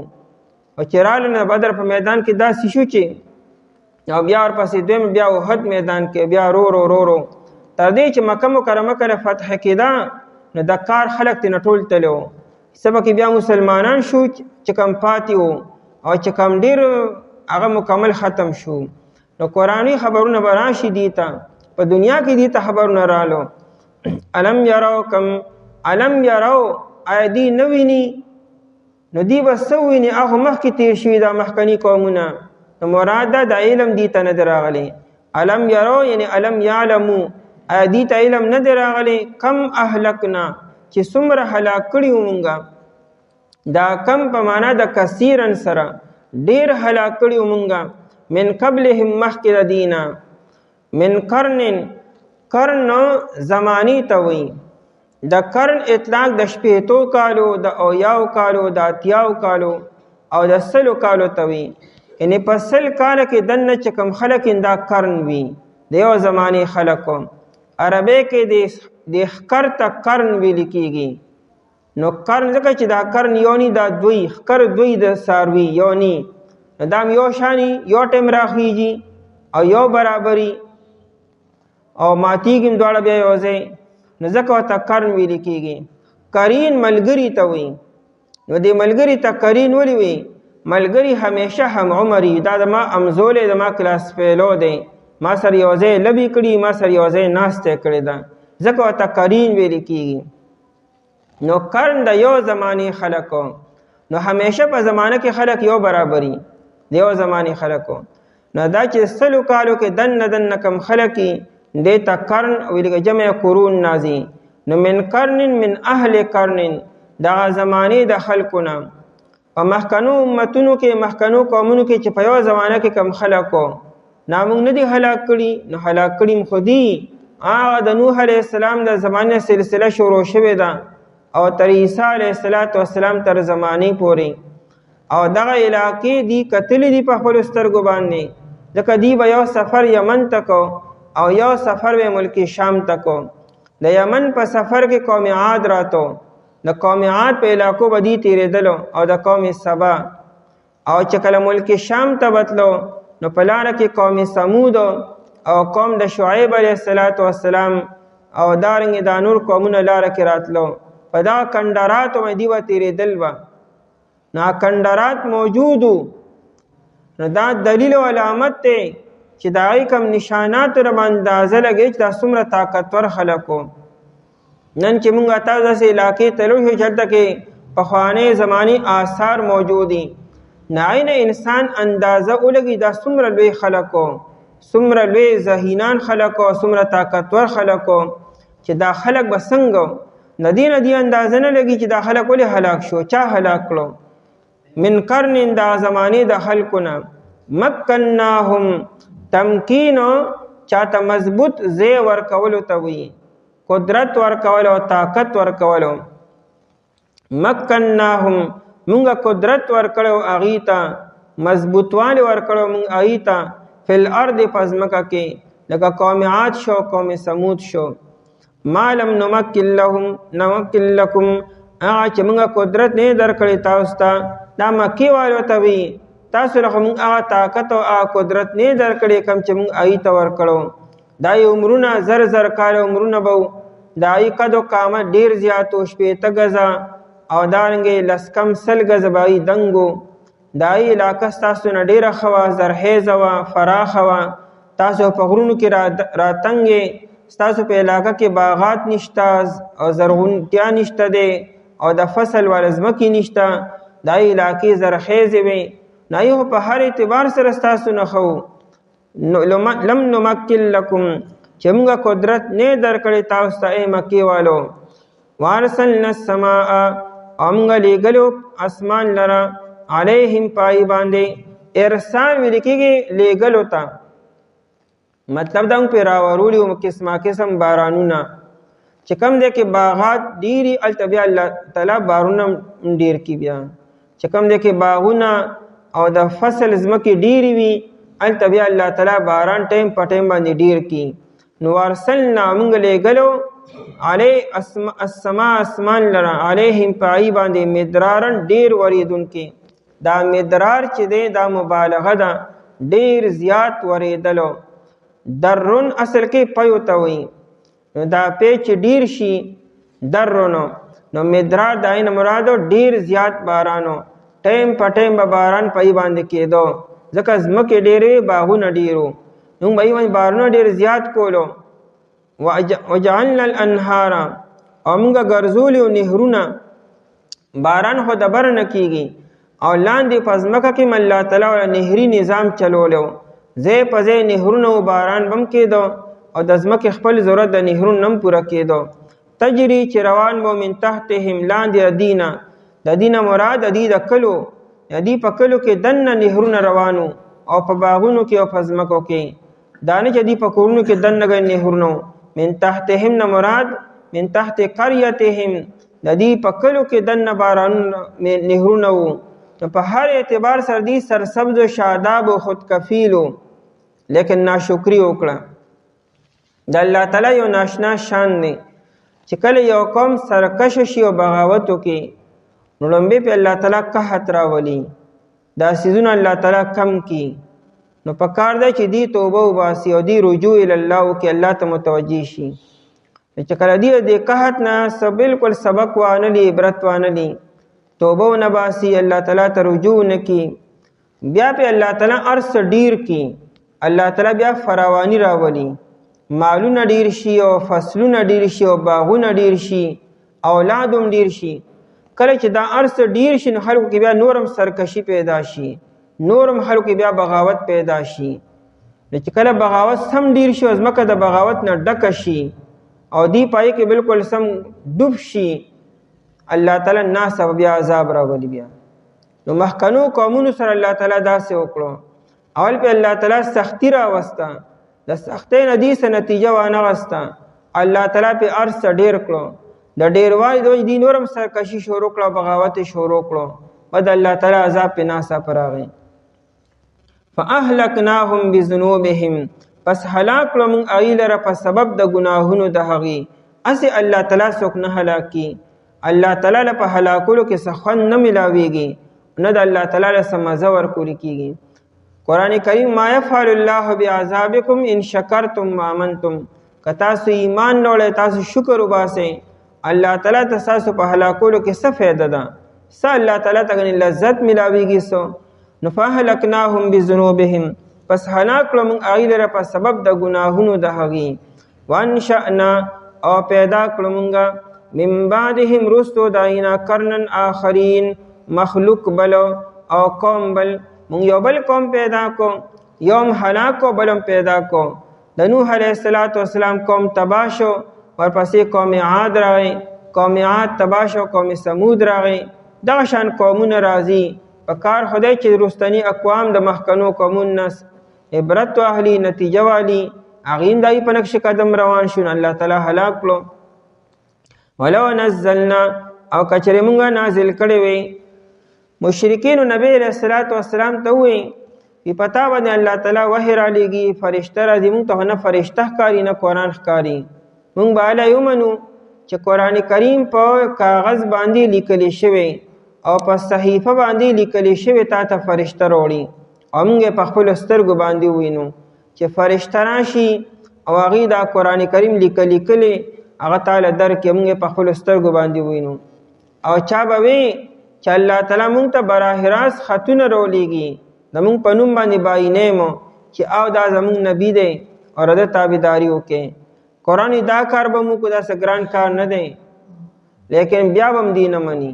او چرال نه بدر په میدان کې دا شو چې او بیا ورپسې دویم بیا احد میدان کې بیا رو رو رو رو تر دې چې مکه مکرمه کله فتح کېدا نو د کار خلک ته ټول تلو. سبا کې بیا مسلمانان شو چې کم پاتې وو او چې کم ډیر هغه مکمل ختم شو. نو قرآنی خبرونه براشي دیتا په دنیا کې دیتا خبرونه رالو. علم یراو کم علم یراو ایدی نوینی نو دی بسوینی اخو مخی تیر شوی دا محکنی قومونه. نو مراد دا علم دیتا ندر آغلی. علم یراو یعنی علم یعلمو ایدیتا علم ندر آغلی کم احلکنا چی سمر حلاک کریو منگا. دا کم پا مانا دا کثیرن سرا ډیر هلاک کړي مونږه. من قبلهم مخکې دینا، من قرن زمانی ته وي. د قرن اطلاق د 80 کالو، د 80 کالو، د 80 کالو او د 100 کالو ته وي. یعنی په 100 کال کې دنه چې کوم خلک دا قرن وي د یو زمانی خلکو. عربی کې د خکر ته قرن ویل کېږي. نو قرن ځکه چې دا قرن یونی دا دوی خکر دوی د ساروی یونی نو دام یو شانی یو ټیم راخیږي او یو برابري او ماتیږي دواړه بیا یو ځای، نو ځکه ورته قرن ویل کېږي. قرین ملګري ته وي. نو دې ملګري ته قرین ولې وي؟ ملګري همیشه هم عمري، دا د ما امزولې د ما کلاس فیلو دی، ما سره یو ځای لبي کړي، ما سره یو ځای ناسته کړې ده، ځکه ورته قرین ویل کېږي. نو قرن د یو زمانی خلکو، نو همیشه په زمانه کې خلک یو برابري د یو زمانی خلکو. نو دا چې 100 کالو کې دن کم خلکی دیتا قرن ویلګه جمع قرون نازي. نو من قرن من اهل قرن دا زمانی د خلقنا. په مخکنو امتونو کې مخکنو قومونو کې چې په یو زمانه کې کم خلکو نامون نه دي هلاک کړي، نو هلاک کړي خودي هغه د نوح علیه السلام د زمانه سلسله شروع شوې ده او تر عیسی علیه السلام تر زمانی پورې. او دغه علاقې دی قتل دی په خپل سترګو باندې، ځکه دی به یو سفر یمن تکو او یو سفر به ملک شام تکو. د یمن په سفر کې قوم عاد راتو، د قوم عاد په علاقو به دی تیرېدلو او د قوم سبا. او چې کله ملک شام ته بتلو نو په لاره کې قوم سمود او قوم د شعیب علیه السلام او دارنګ د نور قومونه لاره کې راتلو. په دا کندرات باندې و تیرېدل و. نا کندرات موجودو نو دا دلیل او علامت دی چې د هغې کوم نشاناتو نه به اندازه لګوي چې دا څومره طاقتور خلک وو. نن چې مونږ تاسو داسې علاقې ته لاړو شو چې هلته کې پخوانۍ زمانې آثار موجود دي، نو هغې نه انسان اندازه ولګي دا څومره لوی خلک وو، څومره لوی ذهینان خلک وو، څومره طاقتور خلک وو، چې دا خلک به څنګه د دې نه دې اندازه نه لګي چې دا خلک ولې هلاک شو. چا هلاک کړو؟ من قرن دا زمانې د خلکو نه. مکناهم تمکین چاته مضبوط ځای ورکولو ته وایي، قدرت ورکولو او طاقت ورکولو. مکناهم مونږه قدرت ورکړو هغې ته، مضبوطوالی ورکړو مونږ هغې ته فی الارض په ځمکه کې، لکه قوم عاد شو، قوم ثمود شو. ما لم نمکن لکم هغه چې مونږه قدرت نه درکړی تاسو ته، دا مکې والو ته وایي تاسو له مونږ هغه طاقت او هغه قدرت نه درکړی کوم چې مونږ هغې ته ورکړو. دا یې عمرونه زر زر کاله عمرونه به و، د هغې قد و قامت ډېر زیات و، 80 ګزه او دارنګې 10 کم 100 ګزه به هغې دنګ و. د هغې علاقه ستاسو نه ډېره ښه وه، زرخیزه وه، فراخه وه، تاسو په غرونو کې راتنګې، ستاسو په علاقه کې باغات نشته او زرغونتیا نشته دی او د فصل والا ځمکې نشته، د هغې علاقې زرخیزې وې، نو هغې په هر اعتبار سره ستاسو نه ښه و. لم نمکن لکم چې مونږه قدرت نه درکړی تاسو ته ای مکې والو. وارسلنا السماء او مونږه لیږلو اسمان لره علیهم پای باندې. ارسال ویل کېږي لیږلو ته، مطلب دا مونږ پرې راورولي وو قسمه قسم بارانونه، چې کوم دی کې باغات ډېري هلته بیا الله تعالی بارونه ډېر کړي. بیا چې کوم دی کې باغونه او د فصل ځمکې ډېرې وي هلته بیا الله تعالی باران ټایم په ټایم باندې ډېر کړي. نو وارسلنا مونږ لیږلو علی السما اسمان لره علیهم په هغې باندې مدرارن ډېر ورېدونکي. دا مدرار چې دی دا مبالغه ده، ډېر زیات ورېدلو. درون اصل کې پیو ته وایي، نو دا پی چې ډېر شي درونو، نو مدرار د هغې نه مرادو ډېر زیات بارانو، ټایم په ټایم به باران په هغې باندې کېدو، ځکه ځمکې ډېرې باغونه ډېر وو، نو به هغې باندې بارانونه ډېر زیات کولو. وجعلنا الانهار او مونږه ګرځولي نهرونه، باران خو د بر نه کېږي او لاندې په ځمکه کې م الله تعالی ولا نهري نظام چلولی و، ځای په ځای نهرونه و، باران به م کېدو او د ځمکې خپل ضرورت د نهرونو نه پوره کېدو. تجري چې روان به من تحتهم لاندې د دې نه، د دې نه مراد د دې د کلو، د دې په کلو کې دننه نهرونه روانو او په باغونو کې او په ځمکو کې، دا نه چې دې په کورونو کې دننه نهرونه. من تحتهم نه مراد من تحت قریتهم، د دې په کلو کې دننه بارانونه نهرونه وو. په هر اعتبار سره دې سرسبز و شاداب و خودکفیل و، لیکن ناشکري وکړه. د الله تعالی یو ناشنا شان دی چې کله یو قوم سرکشه شي او بغاوت وکړي، نو لومبې په الله تعالی قحط راولي، دا څیزونه الله تعالی کم کړي. نو پکار دی چې دې توبه وباسي او دې رجوع الله وکړي، الله ته متوجه شي. چې کله دې قحط نه بالکل سبق وانه لي، عبرت وانه لي، توبه ونه باسي، الله تعالی ته رجوع نه کړي، بیا په الله تعالی ارس ډیر کړي، الله تعالی بیا فراوانی راولي، مالونه ډیر شي او فصلونه ډیر شي او باغونه ډیر شي، اولاد هم ډیر شي. کله چې دا ارس ډیر شي نو خلکو کې بیا نورم سرکشي پیدا شي، نورم خلکو کې بیا بغاوت پیدا شي. نو چې کله بغاوت سم ډیر شي او ځمکه د بغاوت نه ډکه شي او دی پای کې بالکل سم ډوب شي، الله تعالی ناس بیا عذاب راولي. بیا نو مخکنو قومونو سره الله تعالی داسې وکړو، اول په الله تعالی سختی راوسته، د سختۍ نه دې څه نتیجه وانغسته، الله تعالی په ارس ډیر کړو، د ډیروالي د وجې دې نورم سرکشي شروع کړه، بغاوت شروع کړو، بد الله تعالی عذاب په ناڅاپه راغی. فاهلکناهم بذنوبهم، پس هلاک کړو موږ هغوی لره په سبب د ګناهونو د هغوی. هسې الله تعالی څوک نه هلاکي، الله تعالی له په هلاکولو کې څه خوند نه میلاویږي، نه د الله تعالی له څه مزه ورکولی کېږي. قرآن کریم ما یفعل الله بعذابکم ان شکرتم وآمنتم، که تاسو ایمان راوړئ، تاسو شکر وباسئ، الله تعالی ته ستاسو په هلاکولو کې څه فایده ده، څه الله تعالی ته لذت میلاویږي څه، فاهلکناهم بذنوبهم پس هلاک کړو موږ هغوی لره په سبب د ګناهونو د هغوی وانشأنا او پیدا کړو موږ من بعدهم رستو داینا قرنن آخرین مخلوق بل او قوم بل موږ یو بل قوم پیدا کو یوم هلاک کو بلم پیدا کو د نوح علیه السلام قوم تباه شو ورپسې قوم عاد راغی قوم عاد تباه شو قوم ثمود راغی دغه شان قومونه راځي په کار خدای چې رستنی اقوام د مخکنو قومونو نه عبرت واهلي نتیجه والی هغوی هم دای په نقش قدم روان شو الله تعالی هلاک کړو ولو نزلنا او کچرې مونږه نازل کړی وی مشرکینو نبی علیہ السلام ته وی په پتا باندې الله تعالی وحی را لېږي فرشته راځي مونږ ته نه فرشته ښکاري نه قرآن ښکاري مونږ به هله ومنو چې قرآن کریم په کاغذ باندې لیکلی شوی او په صحیفه باندې لیکلی شوی تا ته فرشته راوړي او مونږ په خپلو سترګو باندې ووینو چې فرشته راشي او هغوی دا قرآن کریم لیکلی هغه تعالی درکې مونږ په خپلو سترګو باندې ووینو او چا به وی چې الله تعالی مونږ ته براه راست خطونه راولېږي د مونږ په نوم باندې باینې مو چې او دا زمونږ نبی دی او د تابعداري وکړي قرآن دا کار به مونږ داسې ګران کار نه دی لیکن بیا به هم دی نه مني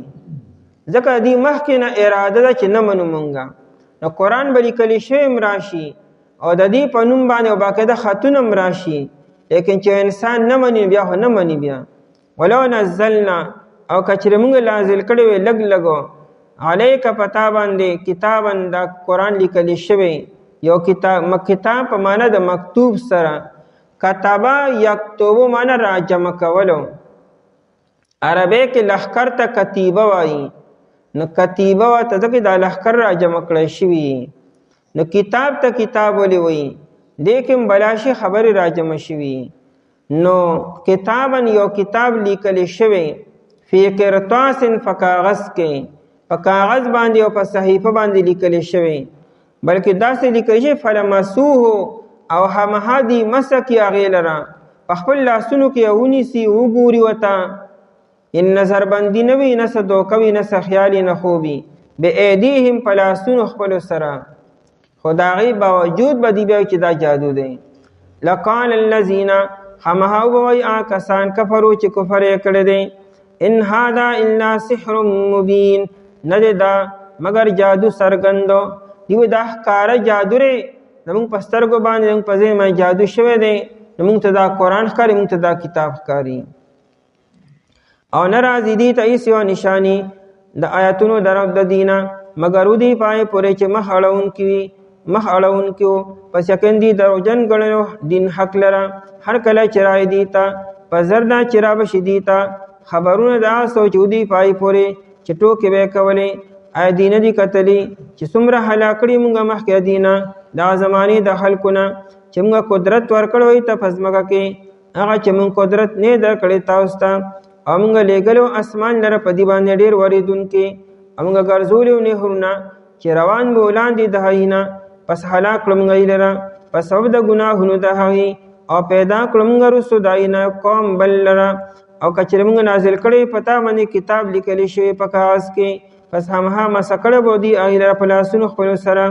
ځکه دی مخکې نه اراده ده چې نه منو مونږه نو قرآن به لیکلی شوی هم راشي او د دې په نوم باندې او باقاعده خطونه هم راشي لیکن چې انسان نه مني بیا خو نه مني بیا ولو نزلنا او کچره مونږ نازل کړی وی لږ لږو علیک پتا باندې کتابن دا قرآن لیکلی شوی یو کتاب په معنا د مکتوب سره کتابه یکتوبو معنا را جمع کولو عربی کې لښکر ته کتیبه وایي نو کتیبه ورته ځکه دا لښکر را جمع کړی شوي نو کتاب ته کتاب ولې وایي دې کې بلاشي خبرې را جمع شوي نو کتابن یو کتاب لیکلی شوی فی قرطاس په کاغذ کې په کاغذ باندې او په صحیفه باندې لیکلی شوی بلکې داسې لیکلی شوی فلمسوه او همها دی مسه کې هغې لره په خپل لاسونو کې ونیسي وګوري ورته ان نظر بندي نه وي نه څه دوکه وي نه څه خیالي نه خوبي بایدیهم په لاسونو خپلو سره خو د هغې باوجود به دی بیا چې دا جادو دی لقال الذین همها ووایي هغه کسان کفرو چې کفر یې کړی دی ان هذا الا سحر مبین نه دی دا مگر جادو سرګندو دیو دا ښکاره جادو دی زمونږ په سترګو باندې زمونږ په ذهن باندې جادو شوی دی زمونږ ته دا قرآن ښکاري مونږ ته دا کتاب ښکاري او نه راځي دې ته هېڅ یوه نشاني د آیتونو د رب د دینه مګر ودې پای پورې چې مخ اړوونکي وي مخ اړوونکي وو پس یقین دي دروغجن ګڼلو دین حق لره هر کله چې رایې دي ته په زر دا چې رابشي دي ته خبرونه د هغه څه چې ودې پای پورې چې ټوکې به یې کولې آیا دي نه دي کتلي چې څومره هلاک کړي مونږ مخکې دینه دا زمانې د خلکو نه چې مونږ قدرت ورکړی وي ته په ځمکه کې هغه چې مونږ قدرت نه درکړی تاسو ته او مونږ لېږلو اسمان لره په دې باندې ډېر وریدونکي او مونږ ګرځولي و نهرونه چې روان به ولاندې د هغې نه پس هلاک کړو مونږ هغې لره په سبب د ګناهونو د هغې او پیدا کړو مونږ وروستو د هغې نه قوم بل لره او که چېرې مونږ نازل کړی په تا باندې کتاب لیکلی شوی په کاغذ کې پس همها مسه کړی به دي هغې لره په لاسونو خپلو سره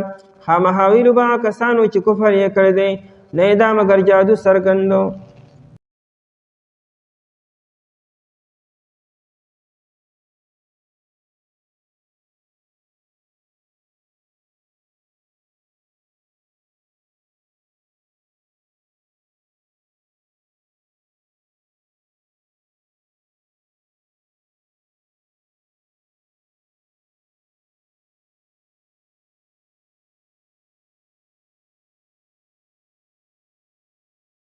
خامخا ویلو به هغه کسانو چې کفر یې کړی دی نه یې دا مګر جادو څرګندو